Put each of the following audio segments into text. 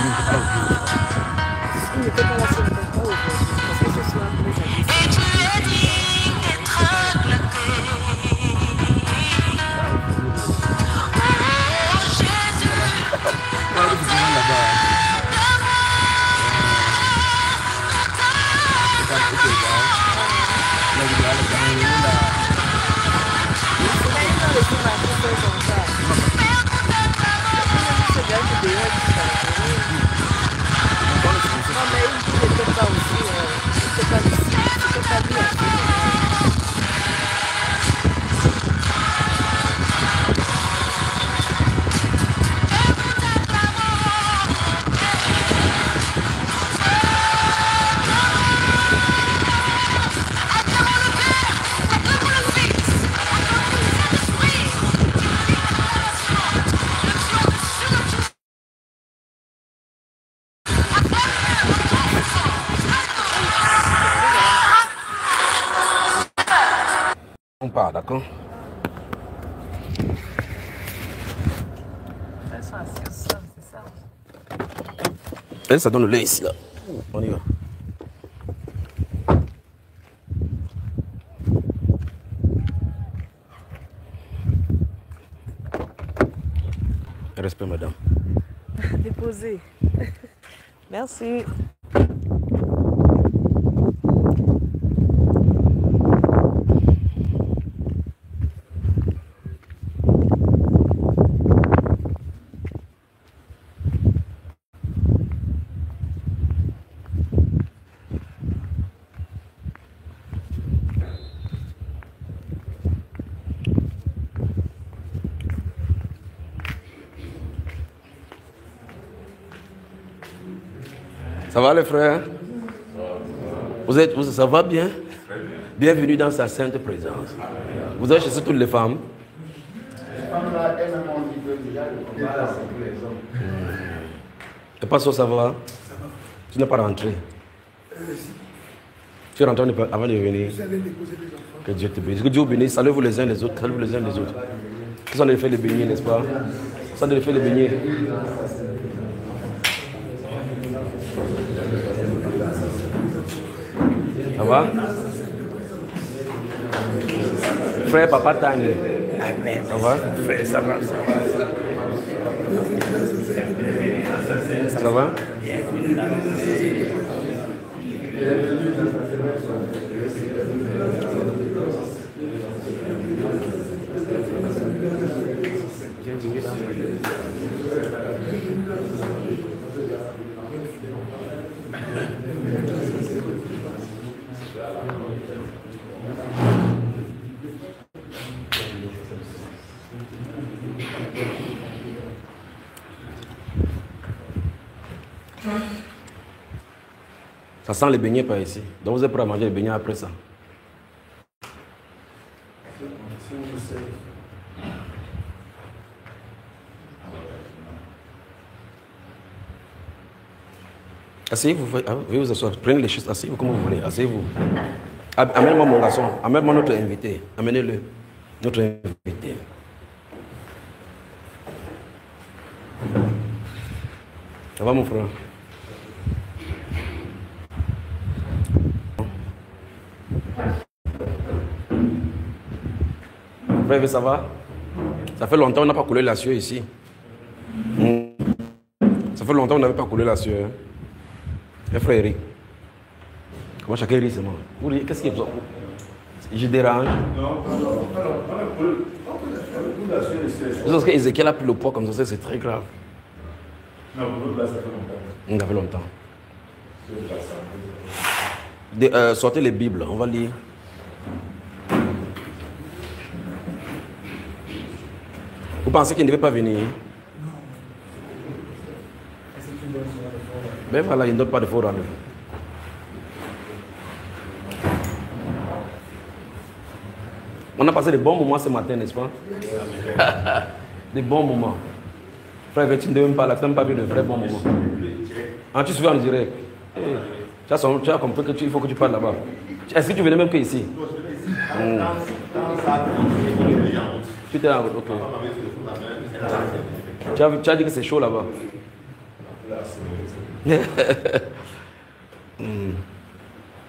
Il n'était pas là ce matin, pas aujourd'hui. Parce que ce soir, les amis. Et tu lui as dit d'être glaté. Oh Jésus. On part, d'accord? Et ça donne le lait ici, là. On y va. Respect, madame. Déposé. Merci. Ça va les frères? Ça va bien? Bienvenue dans sa sainte présence. Vous avez chassé toutes les femmes? Et pas ça va? Tu n'es pas rentré? Tu es rentré avant de venir? Que Dieu te bénisse. Que Dieu vous bénisse. Saluez-vous les uns les autres. Saluez-vous les uns les autres. Qui sont allés faire les beignets, n'est-ce pas? Qui sont allés faire les beignets? Ça va? Frère, papa Tang. Ça va? Frère, ça va. Ça va? Ça sent les beignets par ici. Donc vous êtes prêts à manger les beignets après ça. Asseyez-vous, veuillez vous asseoir. Prenez les choses, asseyez-vous comme vous voulez. Asseyez-vous. Amène-moi mon garçon. Amène-moi notre invité. Amenez-le. Notre invité. Ça va mon frère? Frère, ça va? Ça fait longtemps qu'on n'a pas coulé la sueur ici. Ça fait longtemps qu'on n'avait pas coulé la sueur. Et frère Eric, comment chacun rit seulement? Qu'est-ce qui est... Je dérange? Non, parce qu'Ézéchiel a pris le poids comme ça, c'est très grave. Non, pour notre place, ça fait longtemps. Ça fait longtemps. Sortez les Bibles, on va lire. Vous pensez qu'il ne devait pas venir? Non. Ben voilà, il ne donne pas de faux rendez-vous. On a passé de bons moments ce matin, n'est-ce pas? Des bons moments. Frère, tu ne devais même pas là, tu n'as même pas vu de vrais bons moments. Ah, tu suivis en direct. Hey, tu as compris qu'il faut que tu parles là-bas. Est-ce que tu venais même que ici? Tu étais là, ok. Tu as dit que c'est chaud là-bas.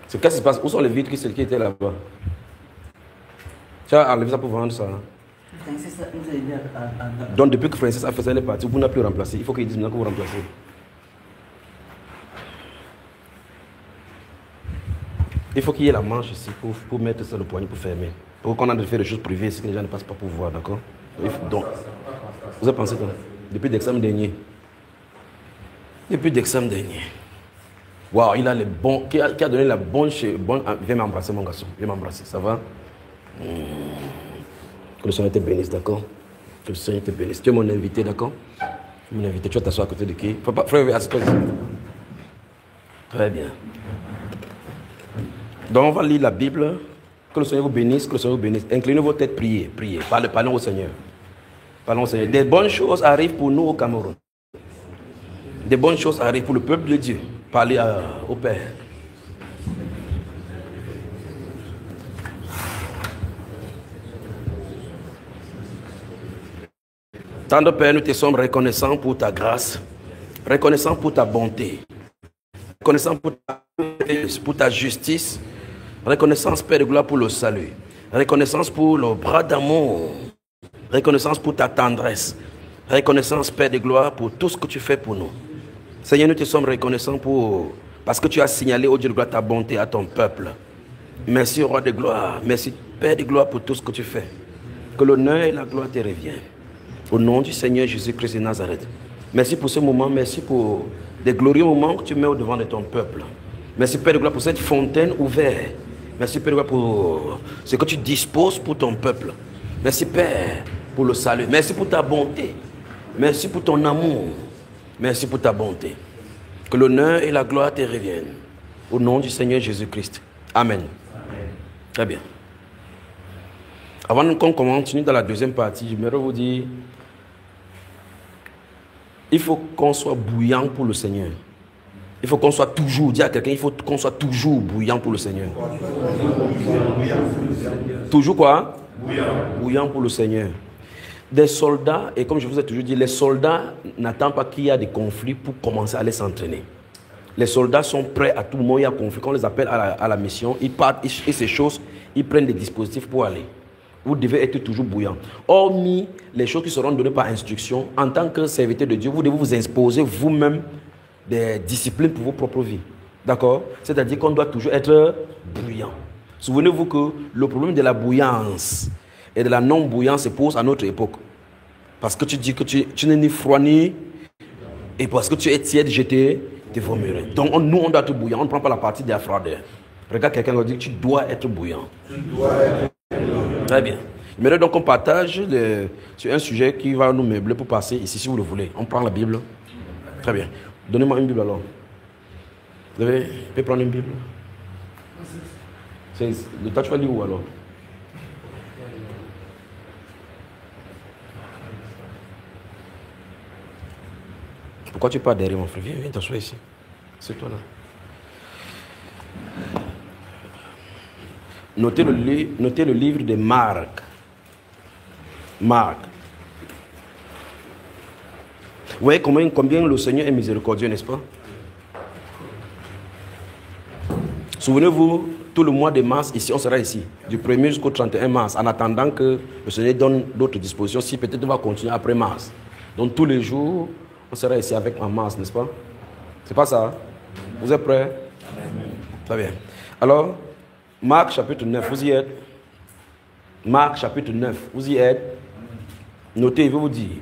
C'est qu'est-ce qui se passe? Où sont les vitres qui étaient là-bas? Tu as enlevé ça pour vendre ça. Donc depuis que Francis a fait ça, elle est partie. Vous n'avez plus remplacé. Il faut qu'il dise maintenant que vous remplacez. Il faut qu'il y ait la manche ici pour mettre ça le poignet pour fermer. Pour qu'on a de faire des choses privées, c'est que les gens ne passent pas pour voir, d'accord? Donc, vous avez pensé quoi? Depuis l'examen dernier. Depuis l'examen dernier. Waouh, il a les bons. Qui a donné la bonne chez. Viens m'embrasser, mon garçon. Viens m'embrasser, ça va? Que le Seigneur te bénisse, d'accord? Que le Seigneur te bénisse. Tu es mon invité, d'accord? Mon invité, tu vas t'asseoir à côté de qui? Frère, assieds-toi ici. Très bien. Donc, on va lire la Bible. Que le Seigneur vous bénisse, que le Seigneur vous bénisse. Inclinez vos têtes, priez, priez. Parlons au Seigneur. Parlons au Seigneur. Des bonnes choses arrivent pour nous au Cameroun. Des bonnes choses arrivent pour le peuple de Dieu. Parlez au Père. Tendre Père, nous te sommes reconnaissants pour ta grâce, reconnaissants pour ta bonté, reconnaissants pour ta justice, reconnaissance, Père de gloire, pour le salut, reconnaissance pour le bras d'amour, reconnaissance pour ta tendresse, reconnaissance, Père de gloire, pour tout ce que tu fais pour nous. Seigneur, nous te sommes reconnaissants parce que tu as signalé, au Dieu de gloire, ta bonté à ton peuple. Merci, Roi de gloire, merci, Père de gloire, pour tout ce que tu fais. Que l'honneur et la gloire te reviennent. Au nom du Seigneur Jésus-Christ de Nazareth. Merci pour ce moment, merci pour des glorieux moments que tu mets au devant de ton peuple. Merci Père de gloire pour cette fontaine ouverte. Merci Père de gloire pour ce que tu disposes pour ton peuple. Merci Père pour le salut. Merci pour ta bonté. Merci pour ton amour. Merci pour ta bonté. Que l'honneur et la gloire te reviennent. Au nom du Seigneur Jésus-Christ. Amen. Amen. Très bien. Avant qu'on continue dans la deuxième partie, j'aimerais vous dire, il faut qu'on soit bouillant pour le Seigneur. Il faut qu'on soit toujours, dis à quelqu'un, il faut qu'on soit toujours bouillant pour le Seigneur. Toujours quoi? Bouillant pour le Seigneur. Des soldats, et comme je vous ai toujours dit, les soldats n'attendent pas qu'il y ait des conflits pour commencer à aller s'entraîner. Les soldats sont prêts à tout moment, il y a conflit. Quand on les appelle à la mission, ils partent, et ces choses, ils prennent des dispositifs pour aller. Vous devez être toujours bouillant. Hormis les choses qui seront données par instruction, en tant que serviteur de Dieu, vous devez vous imposer vous-même des disciplines pour vos propres vies. D'accord? C'est-à-dire qu'on doit toujours être bouillant. Souvenez-vous que le problème de la bouillance et de la non-bouillance se pose à notre époque. Parce que tu dis que tu n'es ni froid ni... Et parce que tu es tiède, j'étais dévomiré. Donc nous, on doit être bouillant. On ne prend pas la partie de la froideur. Regarde quelqu'un qui dit que tu dois être bouillant. Tu dois être... Très bien. Mais donc on partage sur un sujet qui va nous meubler pour passer ici si vous le voulez. On prend la Bible. Très bien. Donnez-moi une Bible alors. Vous pouvez prendre une Bible. Le temps tu vas lire où alors? Pourquoi tu pars derrière mon frère? Viens t'asseoir ici. C'est toi là. Notez le livre de Marc. Marc. Vous voyez combien le Seigneur est miséricordieux, n'est-ce pas? Souvenez-vous, tout le mois de mars, ici, on sera ici, du 1er jusqu'au 31 mars, en attendant que le Seigneur donne d'autres dispositions, si peut-être on va continuer après mars. Donc tous les jours, on sera ici avec en mars, n'est-ce pas? C'est pas ça? Vous êtes prêts? Très bien. Alors, Marc chapitre 9, vous y êtes? Marc chapitre 9, vous y êtes? Notez, je vais vous dire.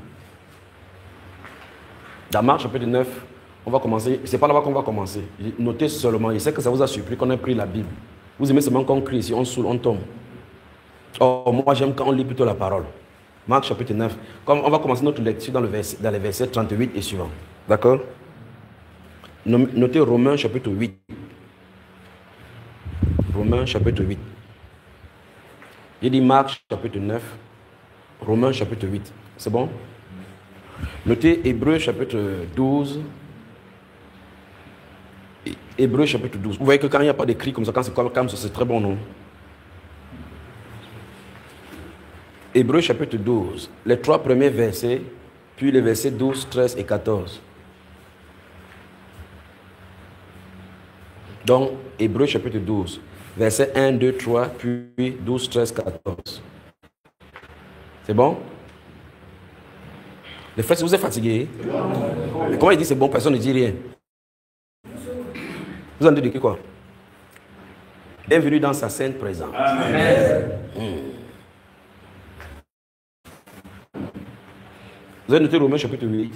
Dans Marc chapitre 9, on va commencer. C'est pas là-bas qu'on va commencer. Notez seulement. Je sais que ça vous a surpris qu'on ait pris la Bible. Vous aimez seulement qu'on crie ici, on saoule, on tombe. Oh, moi j'aime quand on lit plutôt la parole. Marc chapitre 9. On va commencer notre lecture dans les versets 38 et suivants. D'accord? Notez Romains chapitre 8. Romains chapitre 8. J'ai dit Marc chapitre 9, Romains chapitre 8. C'est bon? Notez Hébreux chapitre 12. Hébreux chapitre 12. Vous voyez que quand il n'y a pas d'écrit comme ça, quand c'est comme ça, c'est très bon, non? Hébreux chapitre 12. Les 3 premiers versets, puis les versets 12, 13 et 14. Donc, Hébreux chapitre 12, versets 1, 2, 3, puis 12, 13, 14. C'est bon? Les frères, si vous êtes fatigués, mais comment il dit c'est bon, personne ne dit rien. Vous en dites quoi? Bienvenue dans sa sainte présence. Amen. Vous avez noté Romains chapitre 8.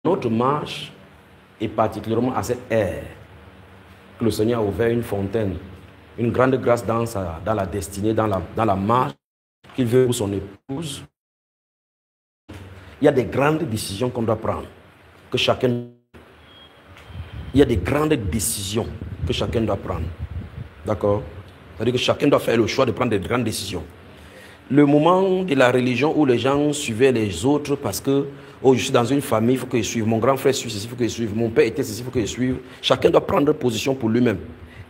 Notre marche est particulièrement à cette ère que le Seigneur a ouvert une fontaine, une grande grâce dans la destinée, dans la marche qu'il veut pour son épouse. Il y a des grandes décisions qu'on doit prendre, que chacun. Il y a des grandes décisions que chacun doit prendre. D'accord? C'est-à-dire que chacun doit faire le choix de prendre des grandes décisions. Le moment de la religion où les gens suivaient les autres parce que oh, je suis dans une famille, il faut que je suive. Mon grand frère suit ceci, il faut que je suive. Mon père était ceci, il faut que je suive. Chacun doit prendre position pour lui-même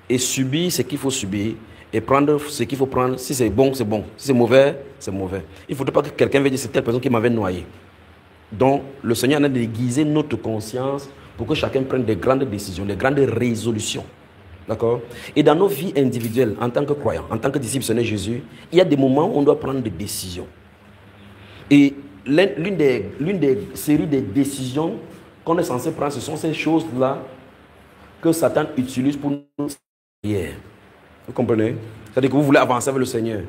et subir ce qu'il faut subir et prendre ce qu'il faut prendre. Si c'est bon, c'est bon. Si c'est mauvais, c'est mauvais. Il ne faudrait pas que quelqu'un vienne dire c'est telle personne qui m'avait noyé. Donc, le Seigneur a déguisé notre conscience pour que chacun prenne des grandes décisions, des grandes résolutions. D'accord? Et dans nos vies individuelles, en tant que croyants, en tant que disciples du Seigneur Jésus, il y a des moments où on doit prendre des décisions. Et l'une des séries de décisions qu'on est censé prendre, ce sont ces choses-là que Satan utilise pour nous servir. Vous comprenez? C'est-à-dire que vous voulez avancer avec le Seigneur.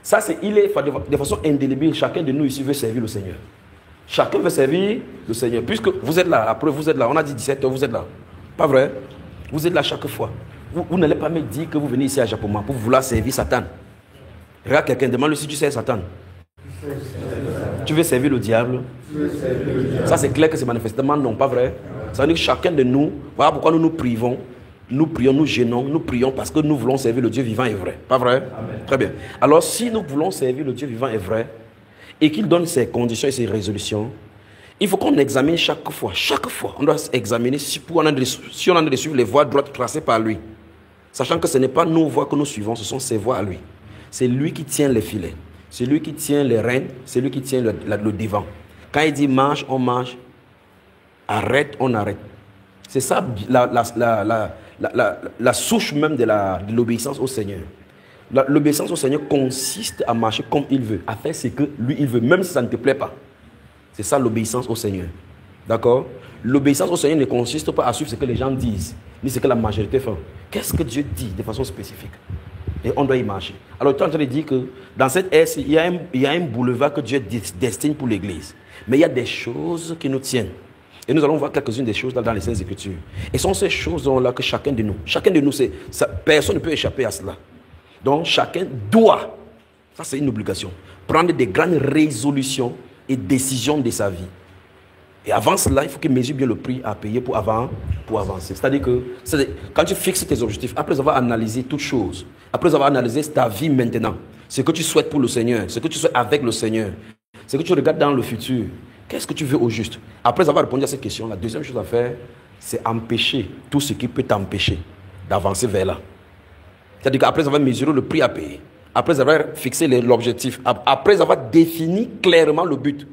Ça, il est de façon indélébile. Chacun de nous ici veut servir le Seigneur. Chacun veut servir le Seigneur. Puisque vous êtes là, après vous êtes là. On a dit 17 heures, vous êtes là. Pas vrai? Vous êtes là chaque fois. Vous n'allez pas me dire que vous venez ici à Japoma pour vouloir servir Satan. Regarde quelqu'un, demande-lui si tu sais Satan. Tu veux servir le diable? Ça, c'est clair que c'est manifestement non, pas vrai? Ça veut dire que chacun de nous, voilà pourquoi nous nous privons. Nous prions, nous gênons, nous prions parce que nous voulons servir le Dieu vivant et vrai. Pas vrai? Amen. Très bien. Alors, si nous voulons servir le Dieu vivant et vrai, et qu'il donne ses conditions et ses résolutions, il faut qu'on examine chaque fois, on doit examiner si on a de suivre les voies droites tracées par lui. Sachant que ce n'est pas nos voies que nous suivons, ce sont ses voies à lui. C'est lui qui tient les filets, c'est lui qui tient les rênes, c'est lui qui tient le devant. Quand il dit marche, on marche, arrête, on arrête. C'est ça la souche même de l'obéissance au Seigneur. L'obéissance au Seigneur consiste à marcher comme il veut, à faire ce que lui il veut, même si ça ne te plaît pas. C'est ça l'obéissance au Seigneur. D'accord? L'obéissance au Seigneur ne consiste pas à suivre ce que les gens disent, ni ce que la majorité fait. Qu'est-ce que Dieu dit de façon spécifique? Et on doit y marcher. Alors tu es en train de dire que dans cette ère, il y a un boulevard que Dieu destine pour l'Église. Mais il y a des choses qui nous tiennent. Et nous allons voir quelques-unes des choses dans les Saintes Écritures. Et ce sont ces choses-là que chacun de nous, personne ne peut échapper à cela. Donc chacun doit, ça c'est une obligation, prendre des grandes résolutions et décisions de sa vie. Et avant cela, il faut qu'il mesure bien le prix à payer pour avancer. C'est-à-dire que quand tu fixes tes objectifs, après avoir analysé toutes choses, après avoir analysé ta vie maintenant, ce que tu souhaites pour le Seigneur, ce que tu souhaites avec le Seigneur, ce que tu regardes dans le futur, qu'est-ce que tu veux au juste? Après avoir répondu à cette question, la deuxième chose à faire, c'est empêcher tout ce qui peut t'empêcher d'avancer vers là. C'est-à-dire qu'après avoir mesuré le prix à payer, après avoir fixé l'objectif, après avoir défini clairement le but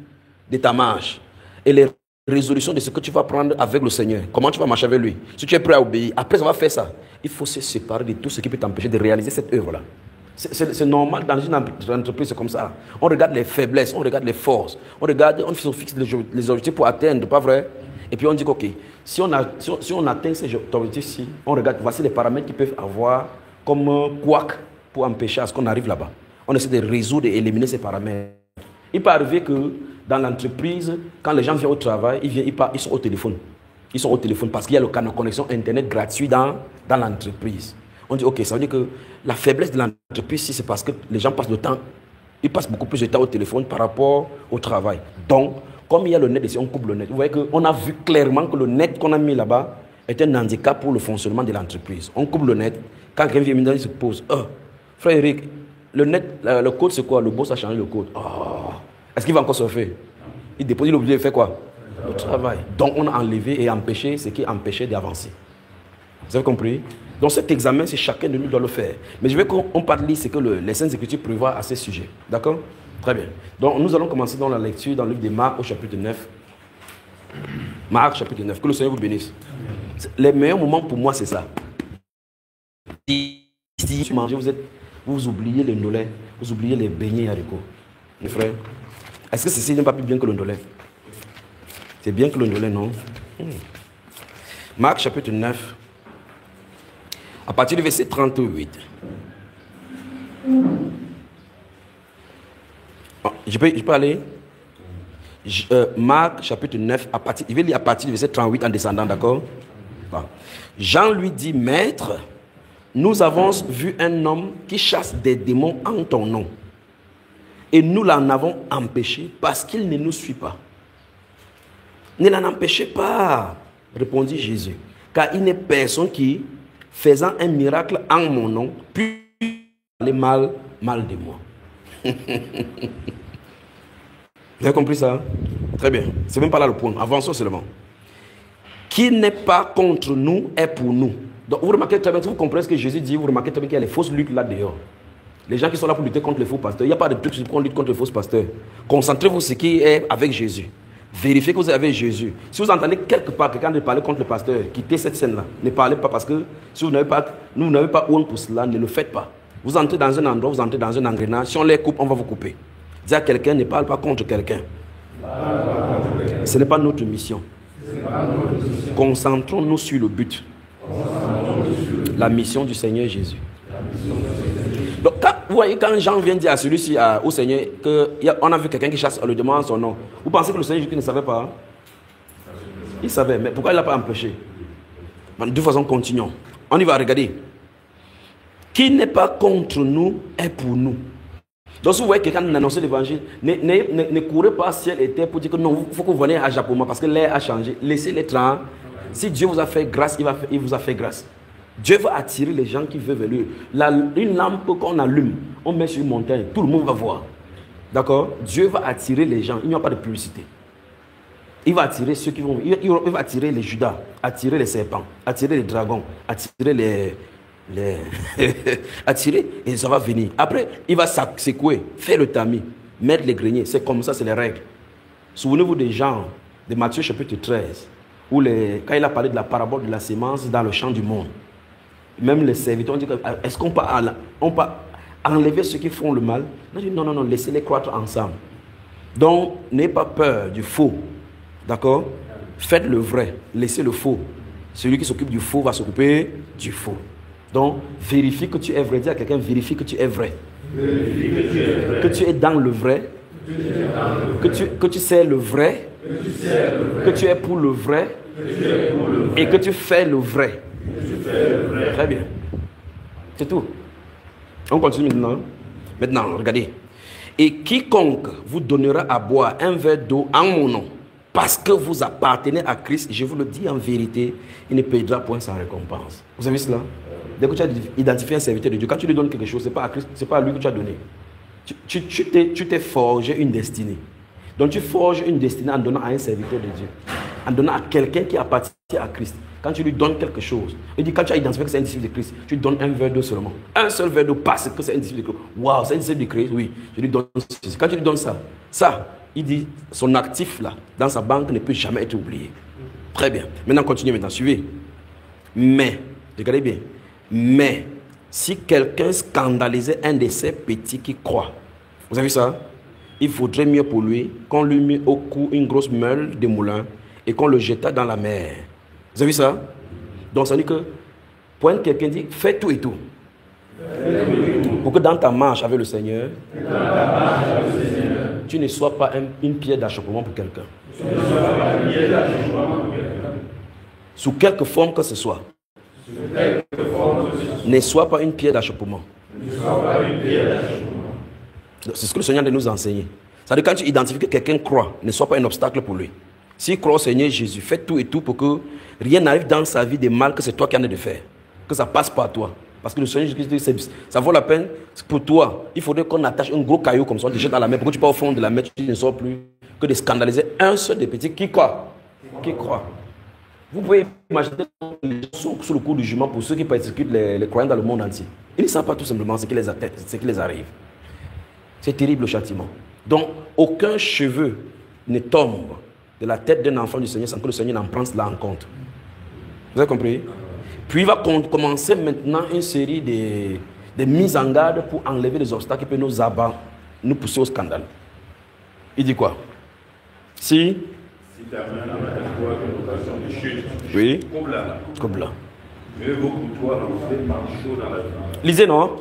de ta marche et les résolutions de ce que tu vas prendre avec le Seigneur, comment tu vas marcher avec lui, si tu es prêt à obéir, après avoir fait ça, il faut se séparer de tout ce qui peut t'empêcher de réaliser cette œuvre-là. C'est normal dans une entreprise, c'est comme ça. On regarde les faiblesses, on regarde les forces, on fixe les objectifs pour atteindre, pas vrai? Et puis on dit ok, si on atteint ces objectifs-ci, on regarde, voici les paramètres qui peuvent avoir comme couac pour empêcher à ce qu'on arrive là-bas. On essaie de résoudre et éliminer ces paramètres. Il peut arriver que dans l'entreprise, quand les gens viennent au travail, ils sont au téléphone. Ils sont au téléphone parce qu'il y a la connexion Internet gratuite dans l'entreprise. On dit, ok, ça veut dire que la faiblesse de l'entreprise, c'est parce que les gens passent le temps, ils passent beaucoup plus de temps au téléphone par rapport au travail. Donc, comme il y a le net ici, on coupe le net. Vous voyez qu'on a vu clairement que le net qu'on a mis là-bas est un handicap pour le fonctionnement de l'entreprise. On coupe le net. Quand quelqu'un vient maintenant, il se pose, frère Eric, le code c'est quoi? Le boss a changé le code. Est-ce qu'il va encore surfer? Il dépose, il est obligé de faire quoi? Le travail. Donc on a enlevé et empêché ce qui empêchait d'avancer. Vous avez compris? Donc cet examen, c'est chacun de nous doit le faire. Mais je veux qu'on parle ce que les Saintes Écritures prévoient à ce sujet. D'accord? Très bien. Donc nous allons commencer dans la lecture dans le livre de Marc au chapitre 9. Marc chapitre 9. Que le Seigneur vous bénisse. Les meilleurs moments pour moi, c'est ça. Si vous mangez, vous oubliez le nolais, vous oubliez les beignets haricots. Mes frères, est-ce que ceci n'est pas plus bien que le nolais? C'est bien que le nolais, non? Marc chapitre 9. À partir du verset 38. Je peux aller? Marc chapitre 9, je vais lire à partir du verset 38 en descendant, d'accord? Bon. Jean lui dit, Maître, nous avons vu un homme qui chasse des démons en ton nom. Et nous l'en avons empêché parce qu'il ne nous suit pas. Ne l'en empêchez pas, répondit Jésus, car il n'est personne qui, faisant un miracle en mon nom, puisse parler mal de moi. Vous avez compris ça? Très bien. C'est même pas là le point. Avançons seulement. Qui n'est pas contre nous est pour nous. Donc vous remarquez très bien, si vous comprenez ce que Jésus dit, vous remarquez très bien qu'il y a les fausses luttes là dehors. Les gens qui sont là pour lutter contre les faux pasteurs, il n'y a pas de truc pour lutter contre les faux pasteurs. Concentrez-vous sur ce qui est avec Jésus. Vérifiez que vous êtes avec Jésus. Si vous entendez quelque part quelqu'un de parler contre le pasteur, quittez cette scène-là. Ne parlez pas parce que si vous n'avez pas honte pour cela, ne le faites pas. Vous entrez dans un endroit, vous entrez dans un engrenage. Si on les coupe, on va vous couper. Dis à quelqu'un, ne parle pas contre quelqu'un. Ce n'est pas notre mission. Concentrons-nous sur le but. La mission du Seigneur Jésus. Donc, vous voyez, quand Jean vient dire à celui-ci, au Seigneur, qu'on a vu quelqu'un qui chasse, on lui demande son nom. Vous pensez que le Seigneur Jésus ne savait pas? Il savait, mais pourquoi il ne l'a pas empêché? De toute façon, continuons. On y va, regarder. Qui n'est pas contre nous est pour nous. Donc, si vous voyez quelqu'un annoncer l'évangile, ne courez pas ciel et terre pour dire que non, il faut que vous veniez à Japon parce que l'air a changé. Laissez-les tranquilles. Si Dieu vous a fait grâce, il vous a fait grâce. Dieu va attirer les gens qui veulent vers lui. Une lampe qu'on allume, on met sur une montagne, tout le monde va voir. D'accord? Dieu va attirer les gens. Il n'y a pas de publicité. Il va attirer ceux qui vont. Il va attirer les Judas, attirer les serpents, attirer les dragons, attirer attirer et ça va venir. Après, il va secouer, faire le tamis, mettre les greniers. C'est comme ça, c'est les règles. Souvenez-vous des gens de Matthieu chapitre 13, où quand il a parlé de la parabole de la sémence dans le champ du monde. Même les serviteurs ont dit, est-ce qu'on peut enlever ceux qui font le mal? Non, laissez-les croître ensemble. Donc, n'ayez pas peur du faux. D'accord? Faites le vrai, laissez le faux. Celui qui s'occupe du faux va s'occuper du faux. Donc, vérifie que tu es vrai. Dis à quelqu'un, vérifie que tu es vrai. Que tu es dans le vrai. Que tu sais le vrai. Que tu es pour le vrai. Et que tu fais le vrai. Très bien. C'est tout. On continue maintenant. Maintenant, regardez. Et quiconque vous donnera à boire un verre d'eau en mon nom, parce que vous appartenez à Christ, je vous le dis en vérité, il ne payera point sa récompense. Vous avez vu cela? Dès que tu as identifié un serviteur de Dieu, quand tu lui donnes quelque chose, ce n'est pas à Christ, c'est pas à lui que tu as donné. Tu t'es forgé une destinée. Donc tu forges une destinée en donnant à un serviteur de Dieu, en donnant à quelqu'un qui appartient à Christ. Quand tu lui donnes quelque chose, il dit quand tu as identifié que c'est un disciple de Christ, tu lui donnes un verre d'eau seulement. Un seul verre d'eau parce que c'est un disciple de Christ. Waouh, c'est un disciple de Christ, oui. Je lui donne ceci. Quand tu lui donnes ça, il dit son actif là, dans sa banque ne peut jamais être oublié. Très bien. Maintenant, continuez maintenant, suivez. Mais, regardez bien. Mais, si quelqu'un scandalisait un de ces petits qui croient, vous avez vu ça? Il faudrait mieux pour lui qu'on lui mette au cou une grosse meule de moulin et qu'on le jeta dans la mer. Vous avez vu ça? Donc ça veut dire que, pour quelqu'un dit, fais tout et tout. Pour que dans ta marche avec le Seigneur, tu ne sois pas une pierre d'achoppement pour quelqu'un. Sous quelque forme que ce soit. Ne sois pas une pierre d'achoppement. C'est ce que le Seigneur de nous enseigner. C'est-à-dire quand tu identifies que quelqu'un croit, ne sois pas un obstacle pour lui. S'il croit au Seigneur Jésus, fais tout et tout pour que rien n'arrive dans sa vie de mal que c'est toi qui en as de faire. Que ça passe par toi. Parce que le Seigneur Jésus dit, ça vaut la peine pour toi. Il faudrait qu'on attache un gros caillou comme ça, on te jette dans la mer, pour que tu pas au fond de la mer, tu ne sors plus que de scandaliser un seul des petits qui croit. Qui croit. Vous pouvez imaginer que les gens sont sous le coup du jugement pour ceux qui persécutent les croyants dans le monde entier. Ils ne savent pas tout simplement ce qui les arrive. C'est terrible le châtiment. Donc, aucun cheveu ne tombe de la tête d'un enfant du Seigneur sans que le Seigneur n'en prenne cela en compte. Vous avez compris? Puis il va commencer maintenant une série de mises en garde pour enlever les obstacles qui peuvent nous abattre, nous pousser au scandale. Il dit quoi? Si ta main à toi une occasion de chute, oui, coupe-la. Mieux vaut pour toi rentrer manchot dans la vie. Lisez, non?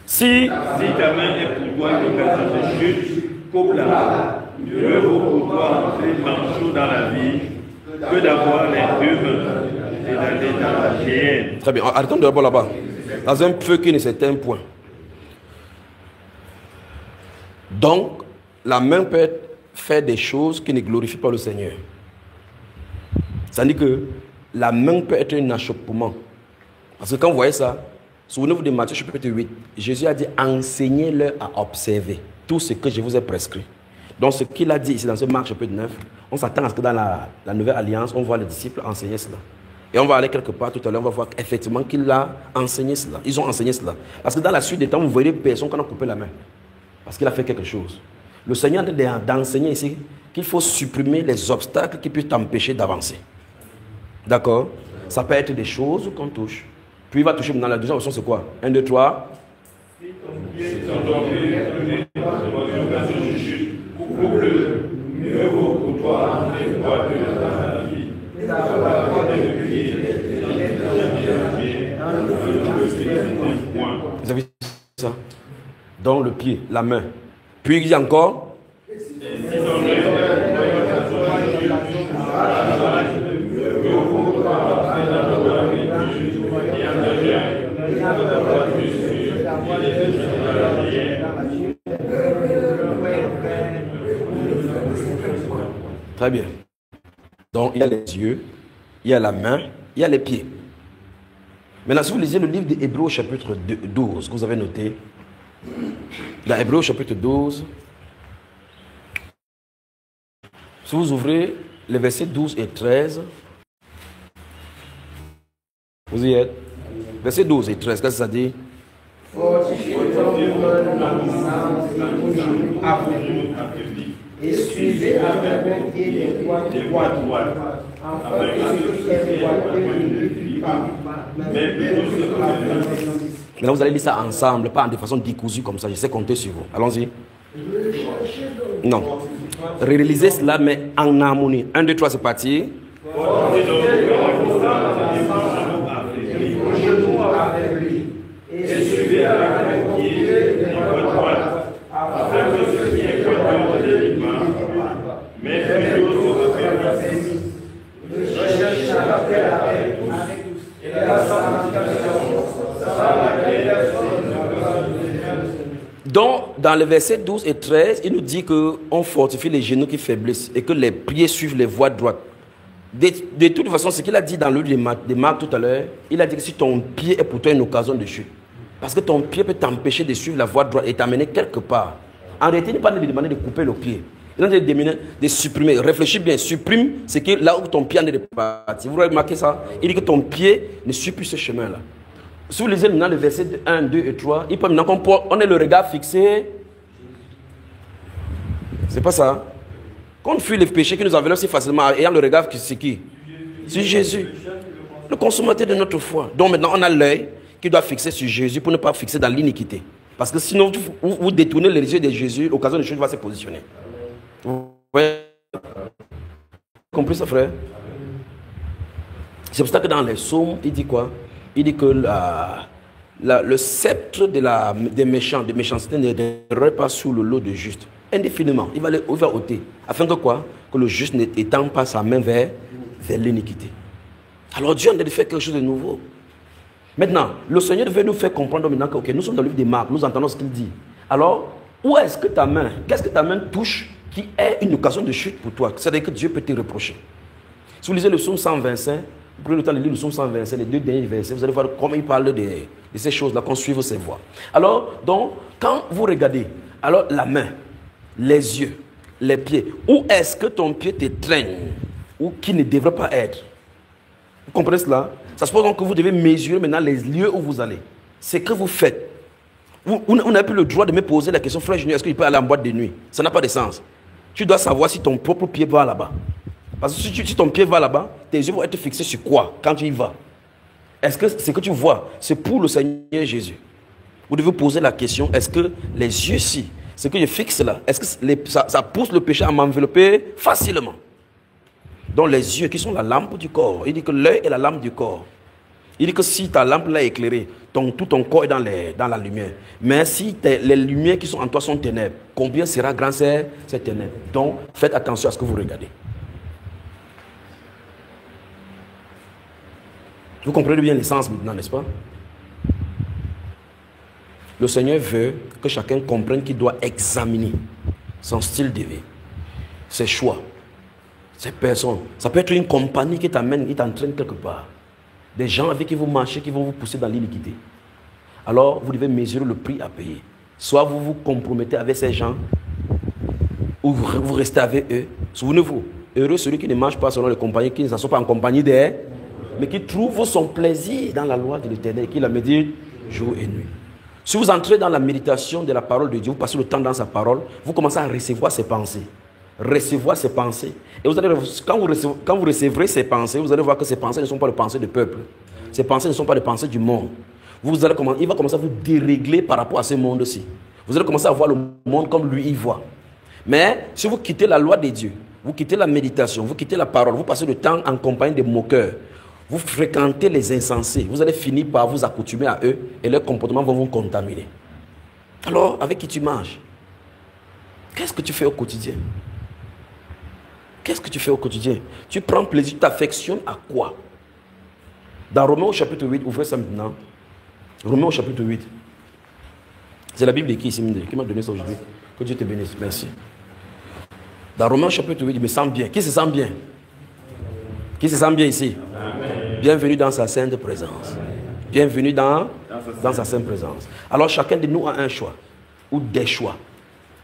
Si ta main est pour toi une occasion de chute, coupe-la. Mieux vaut pour toi rentrer manchot dans la vie que d'avoir les deux mains et d'aller dans la géhenne. Très bien, arrêtons d'abord là-bas. Dans un feu qui ne s'éteint point. Donc, la main peut faire des choses qui ne glorifient pas le Seigneur. Ça veut dire que la main peut être un achoppement. Parce que quand vous voyez ça, souvenez-vous de Matthieu chapitre 8, Jésus a dit enseignez-leur à observer tout ce que je vous ai prescrit. Donc ce qu'il a dit ici dans ce Marc chapitre 9, on s'attend à ce que dans la nouvelle alliance, on voit les disciples enseigner cela. Et on va aller quelque part tout à l'heure, on va voir effectivement qu'il a enseigné cela. Ils ont enseigné cela. Parce que dans la suite des temps, vous verrez personne qui a coupé la main. Parce qu'il a fait quelque chose. Le Seigneur est en train d'enseigner ici qu'il faut supprimer les obstacles qui peuvent t'empêcher d'avancer. D'accord? Ça peut être des choses qu'on touche. Puis il va toucher maintenant la deuxième option, c'est quoi? 1, 2, 3. Mieux vaut pour toi rentrer dans la vie. Vous avez vu ça? Dans le pied, la main. Puis il dit encore. Très bien. Donc il y a les yeux, il y a la main, il y a les pieds. Maintenant, si vous lisez le livre d'Hébreux chapitre 12, que vous avez noté, dans Hébreux chapitre 12, si vous ouvrez les versets 12 et 13, vous y êtes. Versets 12 et 13, qu'est-ce que ça dit? Et suivez avec mon pied les voies droites, afin que ces voies ne défient pas, mais maintenant, vous allez lire ça ensemble, pas de façon décousue comme ça. Je sais compter sur vous. Allons-y. Non. Réalisez cela, mais en harmonie. 1, 2, 3, c'est parti. et suivez avec mon pied les voies droites, afin que ceux qui écoutent ne défient pas, mais plutôt recherchez la paix avec tous et la sanctification, sans laquelle Donc, dans les versets 12 et 13, il nous dit qu'on fortifie les genoux qui faiblissent et que les pieds suivent les voies droites. De toute façon, ce qu'il a dit dans le livre de Marc tout à l'heure, il a dit que si ton pied est pour toi une occasion de chute, parce que ton pied peut t'empêcher de suivre la voie droite et t'amener quelque part. En réalité, il n'est pas de demander de couper le pied. Il est de supprimer. Réfléchis bien, supprime ce qui est là où ton pied en est de partir. Vous remarquez ça? Il dit que ton pied ne suit plus ce chemin-là. Si vous lisez maintenant les versets 1, 2 et 3, il peut maintenant qu'on ait le regard fixé. C'est pas ça. Qu'on fuit les péchés qui nous enveloppent si facilement, ayant le regard sur qui? Sur Jésus. Le consommateur de notre foi. Donc maintenant, on a l'œil qui doit fixer sur Jésus pour ne pas fixer dans l'iniquité. Parce que sinon, vous détournez les yeux de Jésus, l'occasion de Jésus va se positionner. Vous voyez? Vous avez compris ça, frère? C'est pour ça que dans les psaumes, il dit quoi? Il dit que le sceptre des méchants, de méchanceté ne demeure pas sous le lot de justes. Indéfiniment, il va ôter. Afin que quoi? Que le juste n'étend pas sa main vers l'iniquité. Alors Dieu a de faire quelque chose de nouveau. Maintenant, le Seigneur veut nous faire comprendre maintenant que okay, nous sommes dans le livre des Marc, nous entendons ce qu'il dit. Alors, où est-ce que ta main, qu'est-ce que ta main touche qui est une occasion de chute pour toi? C'est-à-dire que Dieu peut te reprocher. Si vous lisez le psaume 125, vous prenez le temps de lire le psaume 125, les 2 derniers versets, vous allez voir comment il parle de ces choses-là, qu'on suive ses voies. Alors, donc, quand vous regardez, alors la main, les yeux, les pieds, où est-ce que ton pied te traîne? ou qui ne devrait pas être. Vous comprenez cela? Ça suppose donc que vous devez mesurer maintenant les lieux où vous allez. C'est que vous faites. On n'a plus le droit de me poser la question, frère Junior, est-ce qu'il peut aller en boîte de nuit? Ça n'a pas de sens. Tu dois savoir si ton propre pied va là-bas. Parce que si ton pied va là-bas, tes yeux vont être fixés sur quoi quand tu y vas? Est-ce que ce que tu vois, c'est pour le Seigneur Jésus? Vous devez poser la question, est-ce que les yeux-ci, ce que je fixe là, est-ce que ça pousse le péché à m'envelopper facilement? Donc les yeux qui sont la lampe du corps. Il dit que l'œil est la lampe du corps. Il dit que si ta lampe là est éclairée, tout ton corps est dans la lumière. Mais si les lumières qui sont en toi sont ténèbres, combien sera grand ces ténèbres? Donc faites attention à ce que vous regardez. Vous comprenez bien l'essence maintenant, n'est-ce pas? Le Seigneur veut que chacun comprenne qu'il doit examiner son style de vie, ses choix, ses personnes. Ça peut être une compagnie qui t'amène, qui t'entraîne quelque part. Des gens avec qui vous marchez, qui vont vous pousser dans l'iniquité. Alors, vous devez mesurer le prix à payer. Soit vous vous compromettez avec ces gens, ou vous restez avec eux. Souvenez-vous, heureux celui qui ne marche pas selon les compagnies, qui ne s'assoit pas en compagnie d'eux, mais qui trouve son plaisir dans la loi de l'Éternel, qui la médite jour et nuit. Si vous entrez dans la méditation de la parole de Dieu, vous passez le temps dans sa parole, vous commencez à recevoir ses pensées. Recevoir ses pensées. Et vous allez, quand vous recevrez ces pensées, vous allez voir que ces pensées ne sont pas les pensées du peuple. Ces pensées ne sont pas les pensées du monde. Il va commencer à vous dérégler par rapport à ce monde-ci. Vous allez commencer à voir le monde comme lui y voit. Mais si vous quittez la loi de Dieu, vous quittez la méditation, vous quittez la parole, vous passez le temps en compagnie des moqueurs, vous fréquentez les insensés, vous allez finir par vous accoutumer à eux et leurs comportements vont vous contaminer. Alors, avec qui tu manges? Qu'est-ce que tu fais au quotidien? Qu'est-ce que tu fais au quotidien? Tu prends plaisir, tu t'affectionnes à quoi? Dans Romains au chapitre 8, ouvrez ça maintenant. Romains au chapitre 8. C'est la Bible qui ici, qui m'a donné ça aujourd'hui. Que Dieu te bénisse. Merci. Dans Romains au chapitre 8, il me sent bien. Qui se sent bien? Qui se sent bien ici? Amen. Bienvenue dans sa sainte présence. Bienvenue dans sa sainte présence. Alors chacun de nous a un choix. Ou des choix.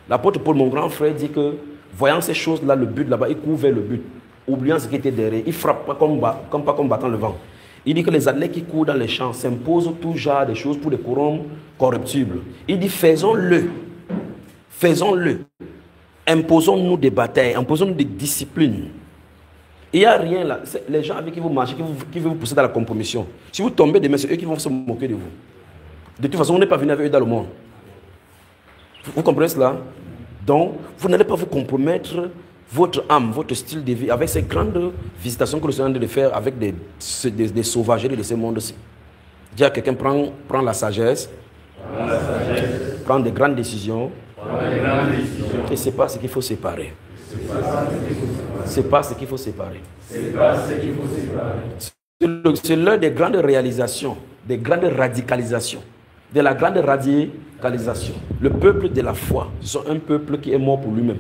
L'apôtre Paul, mon grand frère, dit que voyant ces choses-là, le but là-bas, il court vers le but. Oubliant ce qui était derrière. Il frappe pas comme battant le vent. Il dit que les athlètes qui courent dans les champs s'imposent tout genre de choses pour des couronnes corruptibles. Il dit faisons-le. Faisons-le. Imposons-nous des batailles, imposons-nous des disciplines. Il n'y a rien là. Les gens avec qui vous marchez, qui veulent vous pousser dans la compromission. Si vous tombez demain, c'est eux qui vont se moquer de vous. De toute façon, on n'est pas venu avec eux dans le monde. Vous comprenez cela? Donc, vous n'allez pas vous compromettre votre âme, votre style de vie avec ces grandes visitations que le Seigneur a de faire avec des sauvageries de ce monde-ci. Dis à quelqu'un, prends la sagesse, prends des grandes décisions, et c'est pas ce qu'il faut séparer. C'est pas ce qu'il faut séparer. C'est l'heure des grandes réalisations, des grandes radicalisations, de la grande radicalisation. Le peuple de la foi, ce sont un peuple qui est mort pour lui-même.